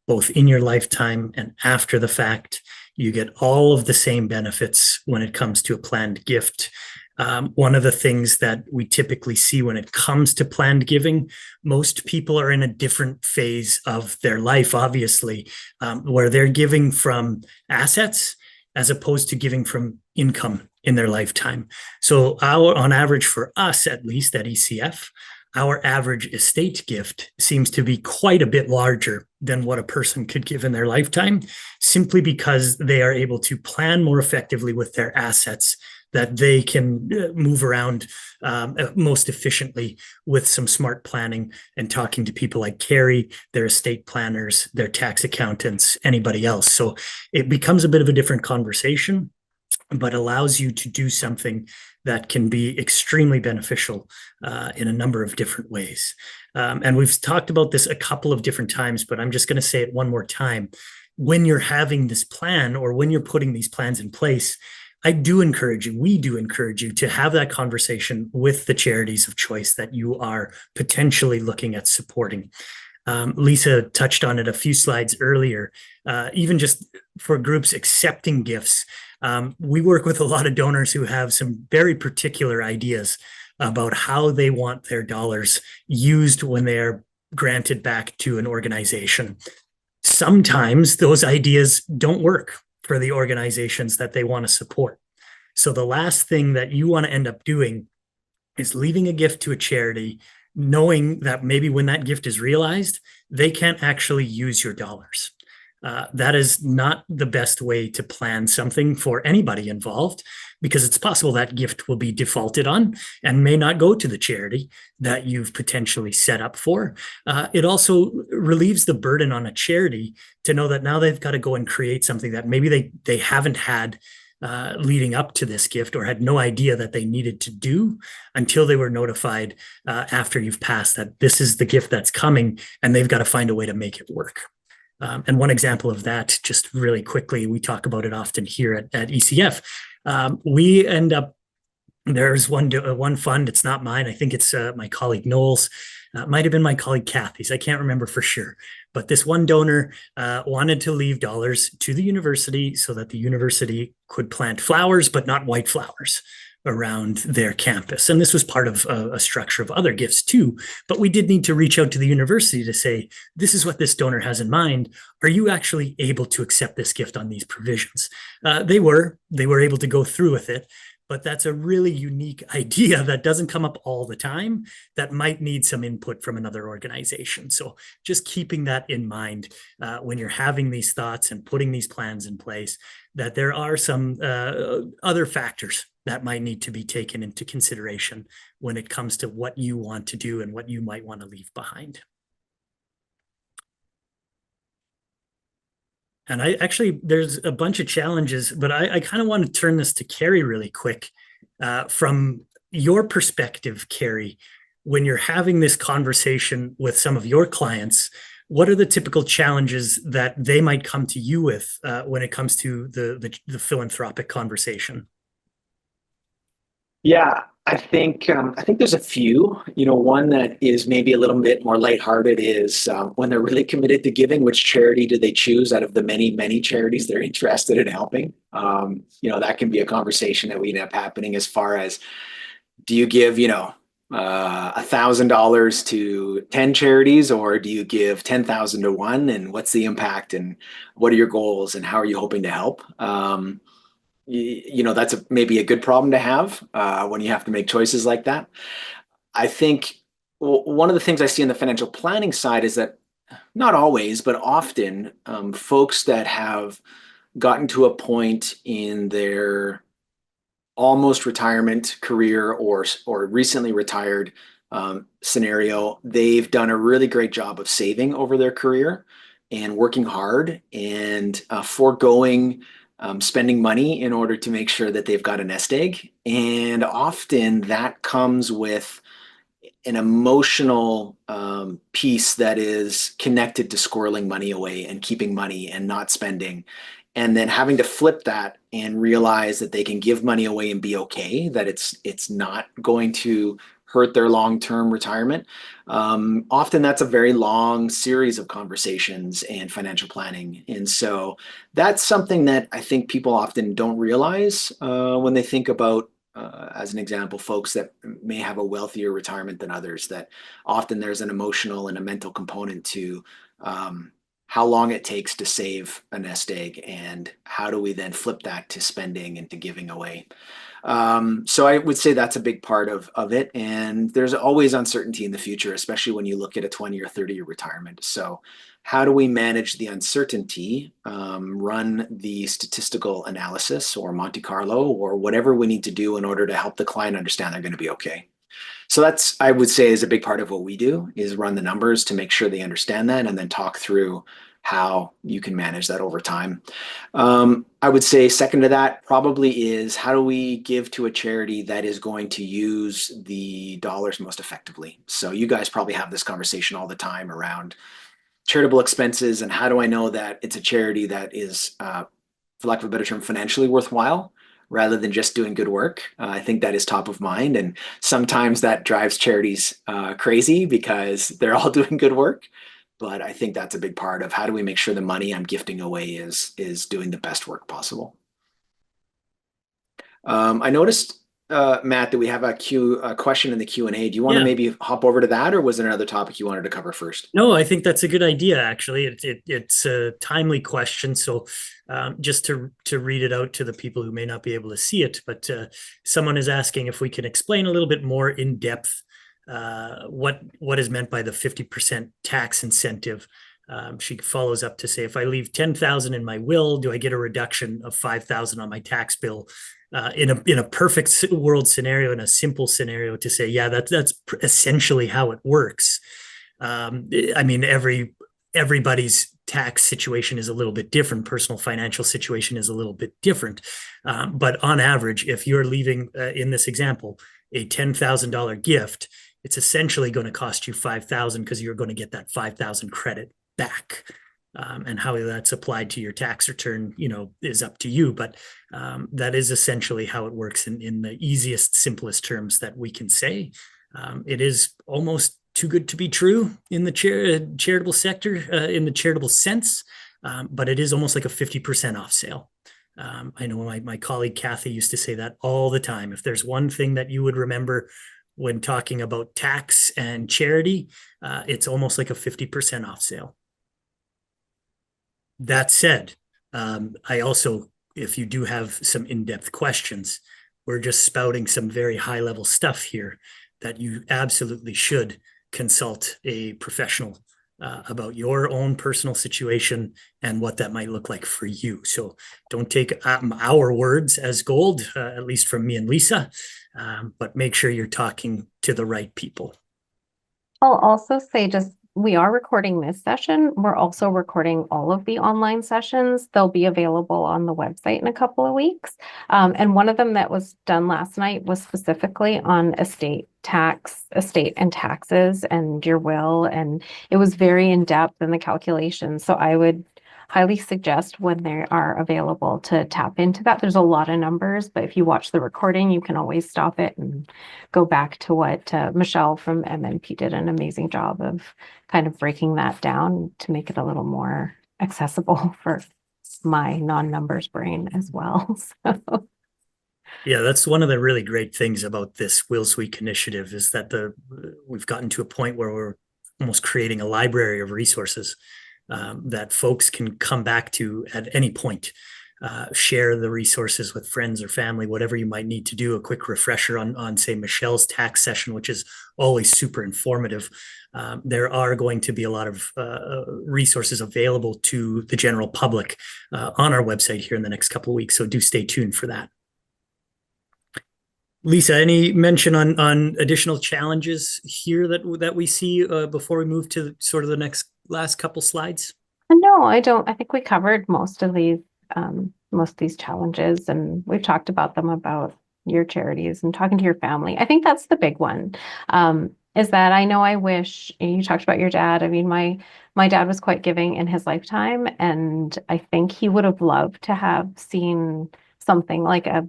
[SPEAKER 1] both in your lifetime and after the fact. You get all of the same benefits when it comes to a planned gift. One of the things that we typically see when it comes to planned giving, most people are in a different phase of their life, obviously, where they're giving from assets as opposed to giving from income in their lifetime. So on average, for us, at least at ECF, our average estate gift seems to be quite a bit larger than what a person could give in their lifetime, simply because they are able to plan more effectively with their assets, that they can move around most efficiently with some smart planning and talking to people like Carrie, their estate planners, their tax accountants, anybody else. So it becomes a bit of a different conversation, but allows you to do something that can be extremely beneficial in a number of different ways. And we've talked about this a couple of different times, but I'm just going to say it one more time. when you're having this plan or when you're putting these plans in place, I do encourage you, we do encourage you to have that conversation with the charities of choice that you are potentially looking at supporting. Lisa touched on it a few slides earlier. Even just for groups accepting gifts, we work with a lot of donors who have some very particular ideas about how they want their dollars used when they are granted back to an organization. Sometimes those ideas don't work for the organizations that they want to support. So the last thing that you want to end up doing is leaving a gift to a charity, knowing that maybe when that gift is realized, they can't actually use your dollars. That is not the best way to plan something for anybody involved, because it's possible that gift will be defaulted on and may not go to the charity that you've potentially set up for. It also relieves the burden on a charity to know that now they've got to go and create something that maybe they haven't had leading up to this gift, or had no idea that they needed to do until they were notified after you've passed that this is the gift that's coming, and they've got to find a way to make it work. And one example of that, just really quickly, we talk about it often here at ECF. We end up, there's one fund, it's not mine. I think it's my colleague Noel's. Might have been my colleague Kathy's. I can't remember for sure. But this one donor wanted to leave dollars to the university so that the university could plant flowers, but not white flowers, around their campus. And this was part of a structure of other gifts too. But we did need to reach out to the university to say, this is what this donor has in mind. Are you actually able to accept this gift on these provisions? They were able to go through with it. But that's a really unique idea that doesn't come up all the time, that might need some input from another organization. So just keeping that in mind when you're having these thoughts and putting these plans in place, that there are some other factors that might need to be taken into consideration when it comes to what you want to do and what you might want to leave behind. And there's a bunch of challenges, but I kind of want to turn this to Carrie really quick. From your perspective, Carrie, when you're having this conversation with some of your clients, what are the typical challenges that they might come to you with when it comes to the philanthropic conversation?
[SPEAKER 3] Yeah, I think there's a few. One that is maybe a little bit more lighthearted is when they're really committed to giving, which charity do they choose out of the many charities they're interested in helping? That can be a conversation that we end up happening as far as, do you give, $1,000 to 10 charities, or do you give 10,000 to one? And what's the impact, and what are your goals, and how are you hoping to help? That's maybe a good problem to have when you have to make choices like that. I think one of the things I see on the financial planning side is that, not always, but often, folks that have gotten to a point in their almost retirement career or recently retired scenario, they've done a really great job of saving over their career and working hard and foregoing spending money in order to make sure that they've got a nest egg. And often that comes with an emotional piece that is connected to squirreling money away and keeping money and not spending. And then having to flip that and realize that they can give money away and be okay, that it's not going to hurt their long-term retirement. Often that's a very long series of conversations and financial planning. And so that's something that I think people often don't realize when they think about, as an example, folks that may have a wealthier retirement than others, that often there's an emotional and a mental component to how long it takes to save a nest egg, and how do we then flip that to spending and to giving away. So I would say that's a big part of it. And there's always uncertainty in the future, especially when you look at a 20 or 30-year retirement. So how do we manage the uncertainty, run the statistical analysis or Monte Carlo or whatever we need to do in order to help the client understand they're going to be okay. So that's, I would say, is a big part of what we do, is run the numbers to make sure they understand that, and then talk through how you can manage that over time. I would say second to that probably is, how do we give to a charity that is going to use the dollars most effectively? So you guys probably have this conversation all the time around, charitable expenses and how do I know that it's a charity that is, for lack of a better term, financially worthwhile rather than just doing good work. I think that is top of mind. And sometimes that drives charities crazy because they're all doing good work. But I think that's a big part of how do we make sure the money I'm gifting away is doing the best work possible. I noticed, Matt, that we have a question in the Q&A. Do you want to
[SPEAKER 1] Yeah.
[SPEAKER 3] maybe hop over to that, or was there another topic you wanted to cover first?
[SPEAKER 1] No, I think that's a good idea, actually. It's a timely question. So just to read it out to the people who may not be able to see it, but someone is asking if we can explain a little bit more in depth what is meant by the 50% tax incentive. She follows up to say, if I leave 10,000 in my will, do I get a reduction of 5,000 on my tax bill? In a perfect world scenario, in a simple scenario, to say, yeah, that's essentially how it works. I mean, everybody's tax situation is a little bit different. Personal financial situation is a little bit different. But on average, if you're leaving, in this example, a $10,000 gift, it's essentially going to cost you 5,000 because you're going to get that 5,000 credit back. And how that's applied to your tax return, is up to you. But that is essentially how it works in the easiest, simplest terms that we can say. It is almost too good to be true in the charitable sector, in the charitable sense, but it is almost like a 50% off sale. I know my colleague Kathy used to say that all the time. If there's one thing that you would remember when talking about tax and charity, it's almost like a 50% off sale. That said, I also, if you do have some in-depth questions, we're just spouting some very high-level stuff here that you absolutely should consult a professional about your own personal situation and what that might look like for you. So don't take our words as gold, at least from me and Lisa, but make sure you're talking to the right people.
[SPEAKER 2] I'll also say we are recording this session. We're also recording all of the online sessions. They'll be available on the website in a couple of weeks. And one of them that was done last night was specifically on estate and taxes and your will. And it was very in-depth in the calculations. So I would highly suggest when they are available to tap into that. There's a lot of numbers, but if you watch the recording, you can always stop it and go back to what Michelle from MNP did an amazing job of kind of breaking that down to make it a little more accessible for my non-numbers brain as well. So.
[SPEAKER 1] Yeah, that's one of the really great things about this Wills Week initiative is that we've gotten to a point where we're almost creating a library of resources that folks can come back to at any point. Share the resources with friends or family, whatever you might need to do. A quick refresher on say, Michelle's tax session, which is always super informative. There are going to be a lot of resources available to the general public on our website here in the next couple of weeks. So do stay tuned for that. Lisa, any mention on additional challenges here that we see before we move to sort of the last couple slides?
[SPEAKER 2] No, I don't. I think we covered most of these challenges, and we've talked about them, about your charities and talking to your family. I think that's the big one. Is that I know I wish you talked about your dad. I mean, my dad was quite giving in his lifetime, and I think he would have loved to have seen something like a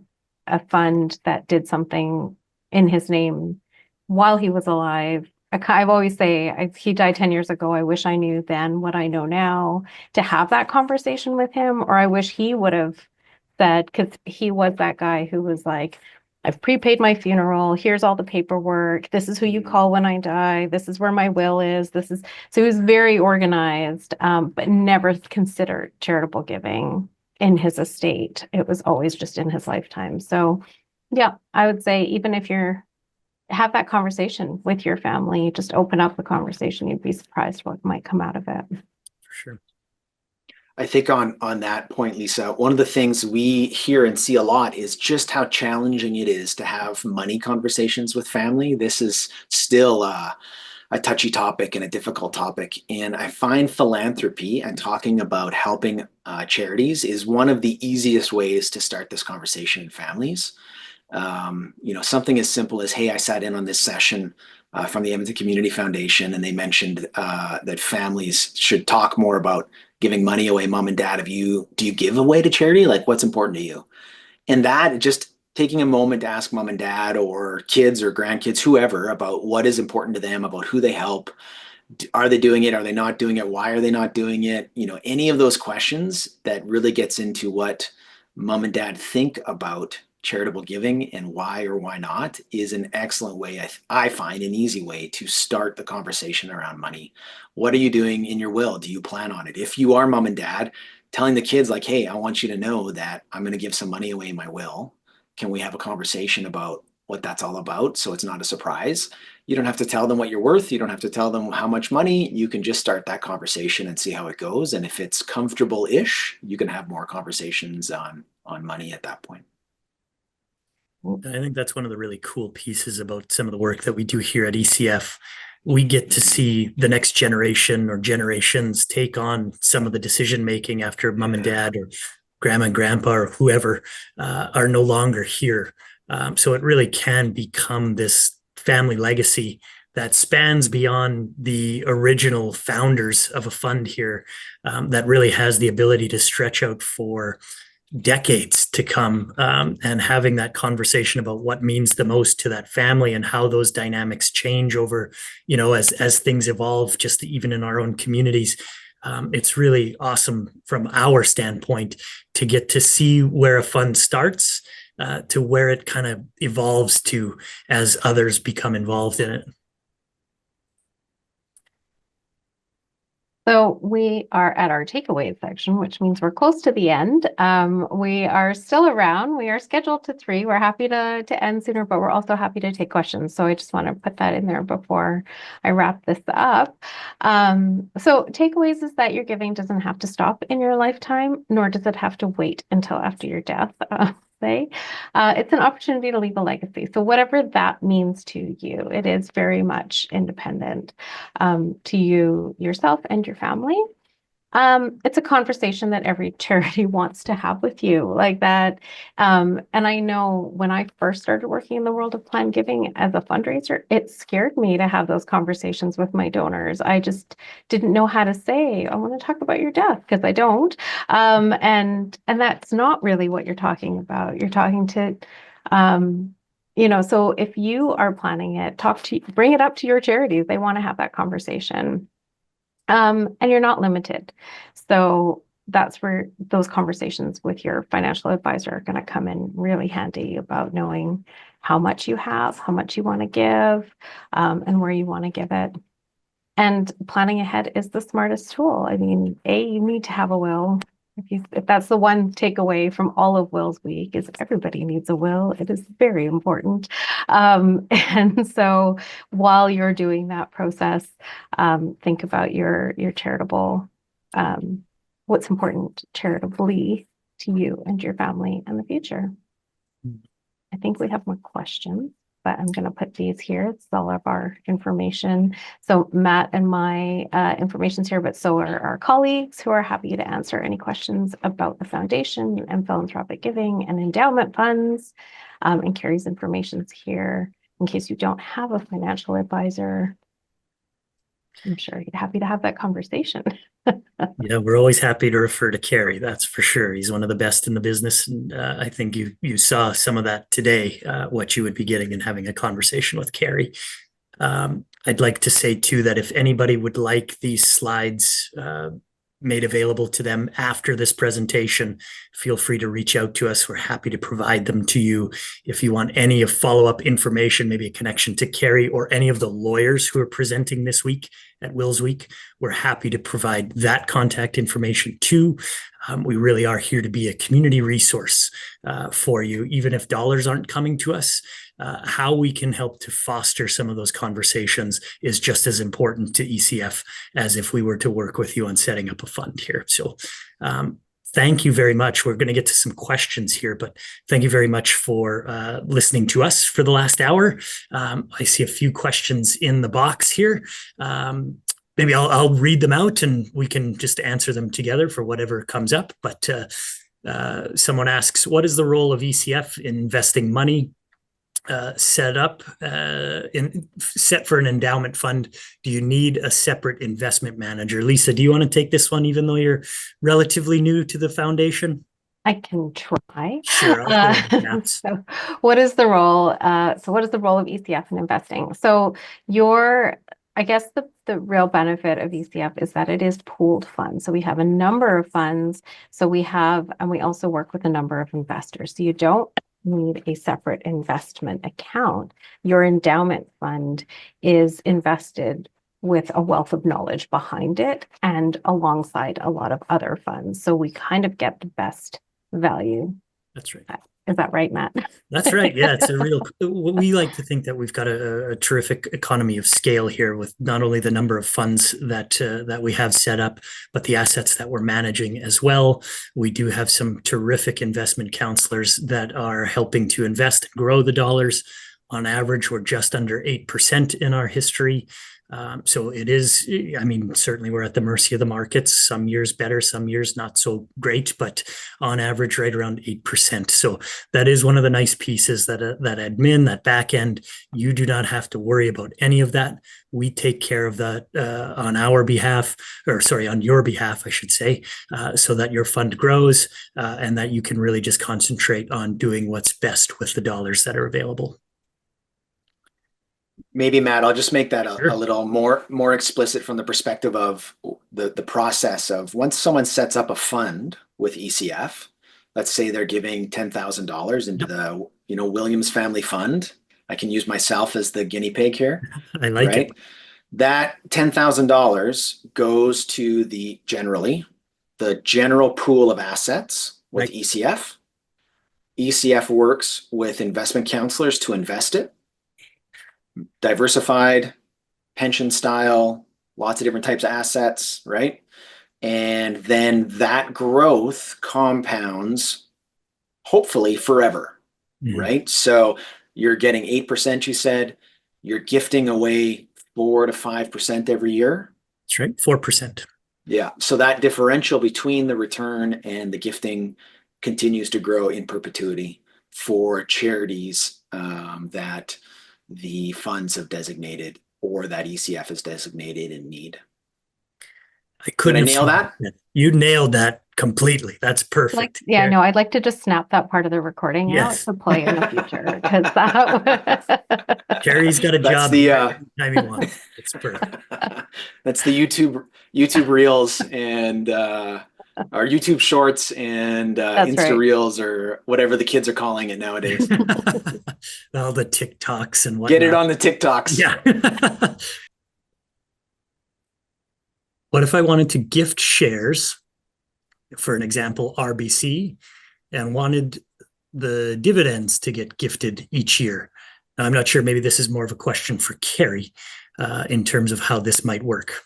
[SPEAKER 2] fund that did something in his name while he was alive. I've always say he died 10 years ago. I wish I knew then what I know now to have that conversation with him, or I wish he would have said, because he was that guy who was like, I've prepaid my funeral. Here's all the paperwork. This is who you call when I die. This is where my will is. So he was very organized, but never considered charitable giving in his estate. It was always just in his lifetime. So yeah, I would say even if have that conversation with your family, just open up the conversation, you'd be surprised what might come out of it.
[SPEAKER 1] For sure.
[SPEAKER 3] I think on that point, Lisa, one of the things we hear and see a lot is just how challenging it is to have money conversations with family. This is still a touchy topic and a difficult topic. And I find philanthropy and talking about helping charities is one of the easiest ways to start this conversation in families. Something as simple as, hey, I sat in on this session from the Edmonton Community Foundation, and they mentioned that families should talk more about giving money away. Mom and dad, do you give away to charity? Like, what's important to you? And that, just taking a moment to ask mom and dad or kids or grandkids, whoever, about what is important to them, about who they help. Are they doing it? Are they not doing it? Why are they not doing it? Any of those questions that really gets into what mom and dad think about charitable giving and why or why not is an excellent way, I find, an easy way to start the conversation around money. What are you doing in your will? Do you plan on it? If you are mom and dad, telling the kids like, hey, I want you to know that I'm going to give some money away in my will. Can we have a conversation about what that's all about, so it's not a surprise? You don't have to tell them what you're worth. You don't have to tell them how much money. You can just start that conversation and see how it goes. And if it's comfortable-ish, you can have more conversations on money at that point.
[SPEAKER 1] I think that's one of the really cool pieces about some of the work that we do here at ECF. We get to see the next generation or generations take on some of the decision making after mom and dad or grandma and grandpa or whoever are no longer here. So it really can become this family legacy that spans beyond the original founders of a fund here, that really has the ability to stretch out for decades to come, and having that conversation about what means the most to that family and how those dynamics change over, as things evolve, just even in our own communities. It's really awesome from our standpoint to get to see where a fund starts to where it kind of evolves to as others become involved in it.
[SPEAKER 2] So we are at our takeaways section, which means we're close to the end. We are still around. We are scheduled to 3. We're happy to end sooner, but we're also happy to take questions. So I just want to put that in there before I wrap this up. So takeaways is that your giving doesn't have to stop in your lifetime, nor does it have to wait until after your death. It's an opportunity to leave a legacy. So whatever that means to you, it is very much independent to you, yourself, and your family. It's a conversation that every charity wants to have with you, like that. And I know when I first started working in the world of planned giving as a fundraiser, it scared me to have those conversations with my donors. I just didn't know how to say, I want to talk about your death, because I don't. And that's not really what you're talking about. You're talking to, so if you are planning it, bring it up to your charities. They want to have that conversation. And you're not limited. So that's where those conversations with your financial advisor are going to come in really handy about knowing how much you have, how much you want to give, and where you want to give it. And planning ahead is the smartest tool. I mean, you need to have a will. If that's the one takeaway from all of Wills Week, is everybody needs a will. It is very important. And so while you're doing that process, think about your charitable, what's important charitably to you and your family in the future. I think we have more questions, but I'm going to put these here. It's all of our information. So Matt and my information's here, but so are our colleagues who are happy to answer any questions about the foundation and philanthropic giving and endowment funds. And Carrie's information's here in case you don't have a financial advisor. I'm sure he'd be happy to have that conversation.
[SPEAKER 1] Yeah, we're always happy to refer to Carrie. That's for sure. He's one of the best in the business. And I think you saw some of that today, what you would be getting in having a conversation with Carrie. I'd like to say, too, that if anybody would like these slides made available to them after this presentation, feel free to reach out to us. We're happy to provide them to you. If you want any of follow-up information, maybe a connection to Carrie or any of the lawyers who are presenting this week at Wills Week, we're happy to provide that contact information too. We really are here to be a community resource for you, even if dollars aren't coming to us. How we can help to foster some of those conversations is just as important to ECF as if we were to work with you on setting up a fund here. So Thank you very much. We're going to get to some questions here, but thank you very much for listening to us for the last hour. I see a few questions in the box here. Maybe I'll read them out and we can just answer them together for whatever comes up. But someone asks, what is the role of ECF in investing money set for an endowment fund? Do you need a separate investment manager? Lisa, do you want to take this one, even though you're relatively new to the foundation?
[SPEAKER 2] I can try.
[SPEAKER 1] Sure.
[SPEAKER 2] So what is the role? What is the role of ECF in investing? So I guess the real benefit of ECF is that it is pooled funds. So we have a number of funds. And we also work with a number of investors. So you don't need a separate investment account. Your endowment fund is invested with a wealth of knowledge behind it and alongside a lot of other funds. So we kind of get the best value.
[SPEAKER 1] That's right.
[SPEAKER 2] Is that right, Matt?
[SPEAKER 1] That's right. Yeah, we like to think that we've got a terrific economy of scale here with not only the number of funds that we have set up, but the assets that we're managing as well. We do have some terrific investment counselors that are helping to invest and grow the dollars. On average, we're just under 8% in our history. So it is, certainly we're at the mercy of the markets. Some years better, some years not so great, but on average, right around 8%. So that is one of the nice pieces that admin, that back end, you do not have to worry about any of that. We take care of that on your behalf, I should say, so that your fund grows and that you can really just concentrate on doing what's best with the dollars that are available.
[SPEAKER 3] Maybe, Matt, I'll just make that
[SPEAKER 1] Sure.
[SPEAKER 3] a little more explicit from the perspective of the process of once someone sets up a fund with ECF, let's say they're giving $10,000 into the Williams Family Fund. I can use myself as the guinea pig here.
[SPEAKER 1] I like it.
[SPEAKER 3] That $10,000 goes to the general pool of assets with ECF. ECF works with investment counselors to invest it. Diversified pension style, lots of different types of assets, right? And then that growth compounds hopefully forever, right? So you're getting 8%, you said, you're gifting away 4 to 5% every year.
[SPEAKER 1] That's right, 4%.
[SPEAKER 3] Yeah, so that differential between the return and the gifting continues to grow in perpetuity for charities that the funds have designated or that ECF has designated in need. Did I nail that?
[SPEAKER 1] You nailed that completely. That's perfect.
[SPEAKER 2] I'd like to just snap that part of the recording out to play in the future because
[SPEAKER 1] Carrie's got a job anytime you want. It's perfect.
[SPEAKER 3] That's the YouTube Reels and our YouTube Shorts and Insta Reels or whatever the kids are calling it nowadays.
[SPEAKER 1] All the TikToks and whatnot.
[SPEAKER 3] Get it on the TikToks.
[SPEAKER 1] Yeah. What if I wanted to gift shares, for an example, RBC, and wanted the dividends to get gifted each year? Now, I'm not sure, maybe this is more of a question for Carrie in terms of how this might work.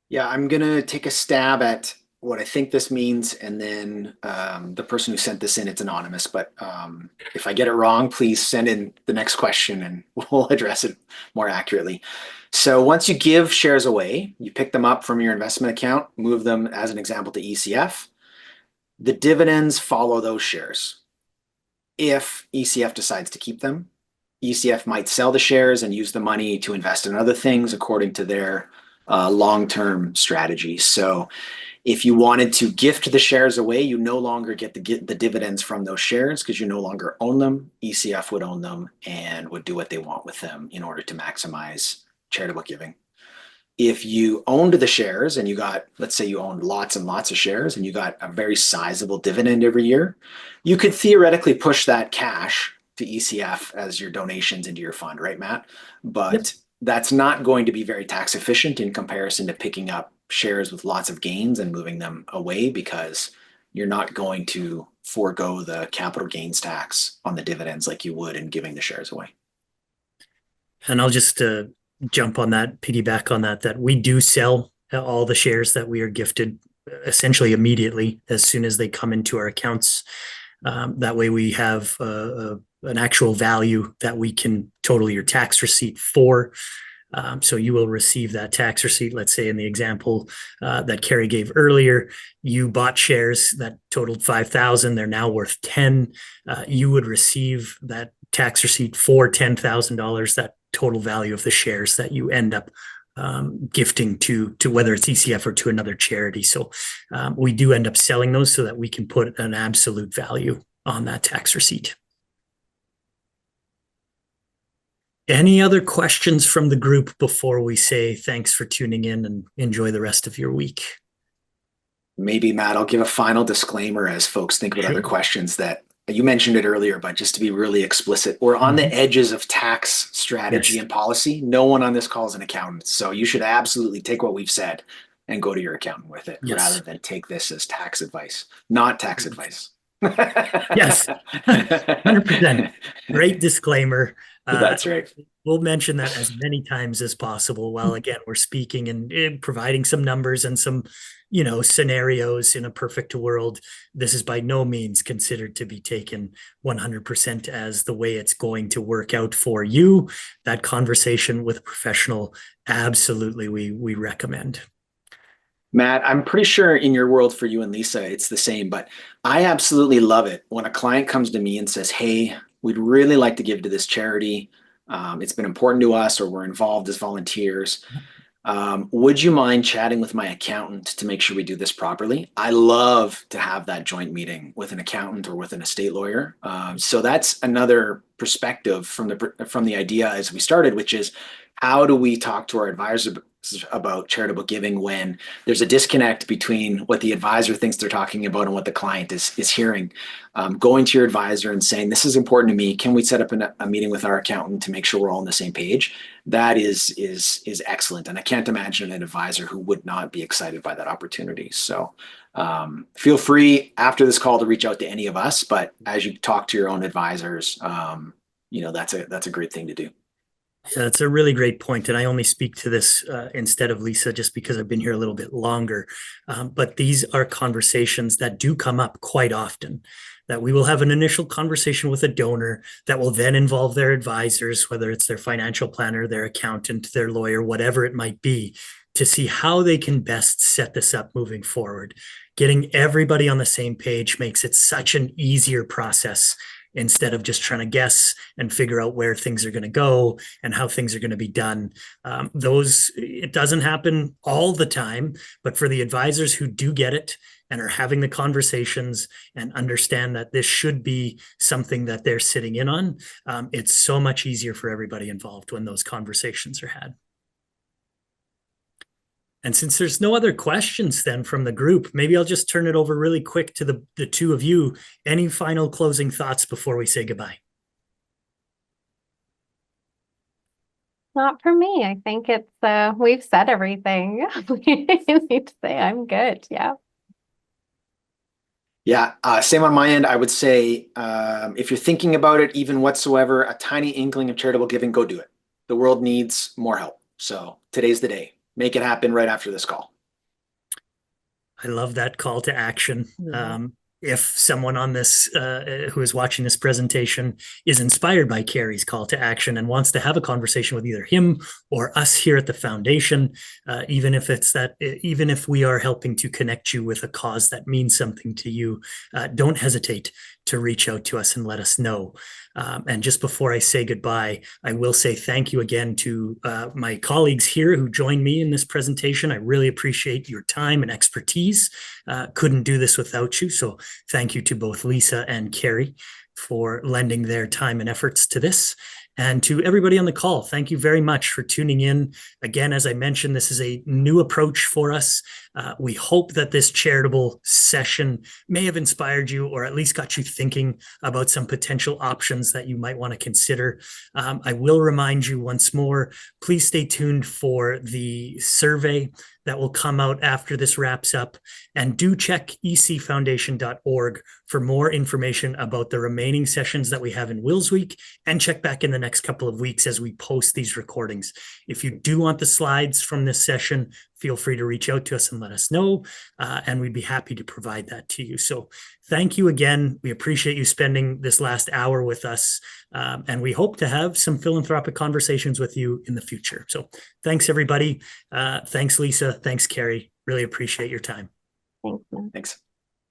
[SPEAKER 3] Yeah, I'm going to take a stab at what I think this means, and then the person who sent this in, it's anonymous, but if I get it wrong, please send in the next question and we'll address it more accurately. So once you give shares away, you pick them up from your investment account, move them as an example to ECF. The dividends follow those shares. If ECF decides to keep them, ECF might sell the shares and use the money to invest in other things according to their long-term strategy. So if you wanted to gift the shares away, you no longer get the dividends from those shares because you no longer own them. ECF would own them and would do what they want with them in order to maximize charitable giving. If you owned the shares and let's say you owned lots and lots of shares and you got a very sizable dividend every year, you could theoretically push that cash to ECF as your donations into your fund, right, Matt? But that's not going to be very tax efficient in comparison to picking up shares with lots of gains and moving them away, because you're not going to forego the capital gains tax on the dividends like you would in giving the shares away.
[SPEAKER 1] And I'll just piggyback on that we do sell all the shares that we are gifted essentially immediately as soon as they come into our accounts. That way we have an actual value that we can total your tax receipt for. So you will receive that tax receipt. Let's say in the example that Carrie gave earlier, you bought shares that totaled 5,000. They're now worth 10. You would receive that tax receipt for $10,000, that total value of the shares that you end up gifting to whether it's ECF or to another charity. So we do end up selling those so that we can put an absolute value on that tax receipt. Any other questions from the group before we say thanks for tuning in and enjoy the rest of your week?
[SPEAKER 3] Maybe, Matt, I'll give a final disclaimer as folks think about other questions that you mentioned it earlier, but just to be really explicit, we're on the edges of tax strategy and policy. No one on this call is an accountant. So you should absolutely take what we've said and go to your accountant with it rather than take this as tax advice, not tax advice.
[SPEAKER 1] Yes, 100%. Great disclaimer.
[SPEAKER 3] That's right.
[SPEAKER 1] We'll mention that as many times as possible while, again, we're speaking and providing some numbers and some, scenarios in a perfect world. This is by no means considered to be taken 100% as the way it's going to work out for you. That conversation with a professional, absolutely, we recommend.
[SPEAKER 3] Matt, I'm pretty sure in your world for you and Lisa, it's the same, but I absolutely love it when a client comes to me and says, hey, we'd really like to give to this charity. It's been important to us, or we're involved as volunteers. Would you mind chatting with my accountant to make sure we do this properly? I love to have that joint meeting with an accountant or with an estate lawyer. So that's another perspective from the idea as we started, which is how do we talk to our advisors about charitable giving when there's a disconnect between what the advisor thinks they're talking about and what the client is hearing. Going to your advisor and saying, this is important to me. Can we set up a meeting with our accountant to make sure we're all on the same page? That is excellent. And I can't imagine an advisor who would not be excited by that opportunity. So feel free after this call to reach out to any of us, but as you talk to your own advisors, that's a great thing to do.
[SPEAKER 1] Yeah, that's a really great point. And I only speak to this instead of Lisa just because I've been here a little bit longer. But these are conversations that do come up quite often, that we will have an initial conversation with a donor that will then involve their advisors, whether it's their financial planner, their accountant, their lawyer, whatever it might be, to see how they can best set this up moving forward. Getting everybody on the same page makes it such an easier process instead of just trying to guess and figure out where things are going to go and how things are going to be done. It doesn't happen all the time, but for the advisors who do get it and are having the conversations and understand that this should be something that they're sitting in on, it's so much easier for everybody involved when those conversations are had. And since there's no other questions then from the group, maybe I'll just turn it over really quick to the two of you. Any final closing thoughts before we say goodbye?
[SPEAKER 2] Not for me. I think it's we've said everything we need to say. I'm good. Yeah.
[SPEAKER 3] Yeah, same on my end. I would say if you're thinking about it even whatsoever, a tiny inkling of charitable giving, go do it. The world needs more help. So today's the day. Make it happen right after this call.
[SPEAKER 1] I love that call to action. If someone on this who is watching this presentation is inspired by Carrie's call to action and wants to have a conversation with either him or us here at the foundation, even if we are helping to connect you with a cause that means something to you, don't hesitate to reach out to us and let us know. And just before I say goodbye, I will say thank you again to my colleagues here who joined me in this presentation. I really appreciate your time and expertise. Couldn't do this without you. So thank you to both Lisa and Carrie for lending their time and efforts to this. And to everybody on the call, thank you very much for tuning in. Again, as I mentioned, this is a new approach for us. We hope that this charitable session may have inspired you or at least got you thinking about some potential options that you might want to consider. I will remind you once more, please stay tuned for the survey that will come out after this wraps up. And do check ecfoundation.org for more information about the remaining sessions that we have in Wills Week, and check back in the next couple of weeks as we post these recordings. If you do want the slides from this session, feel free to reach out to us and let us know, and we'd be happy to provide that to you. So thank you again. We appreciate you spending this last hour with us, and we hope to have some philanthropic conversations with you in the future. So thanks, everybody. Thanks, Lisa. Thanks, Carrie. Really appreciate your time.
[SPEAKER 2] Thanks, Matt.
[SPEAKER 3] Thanks.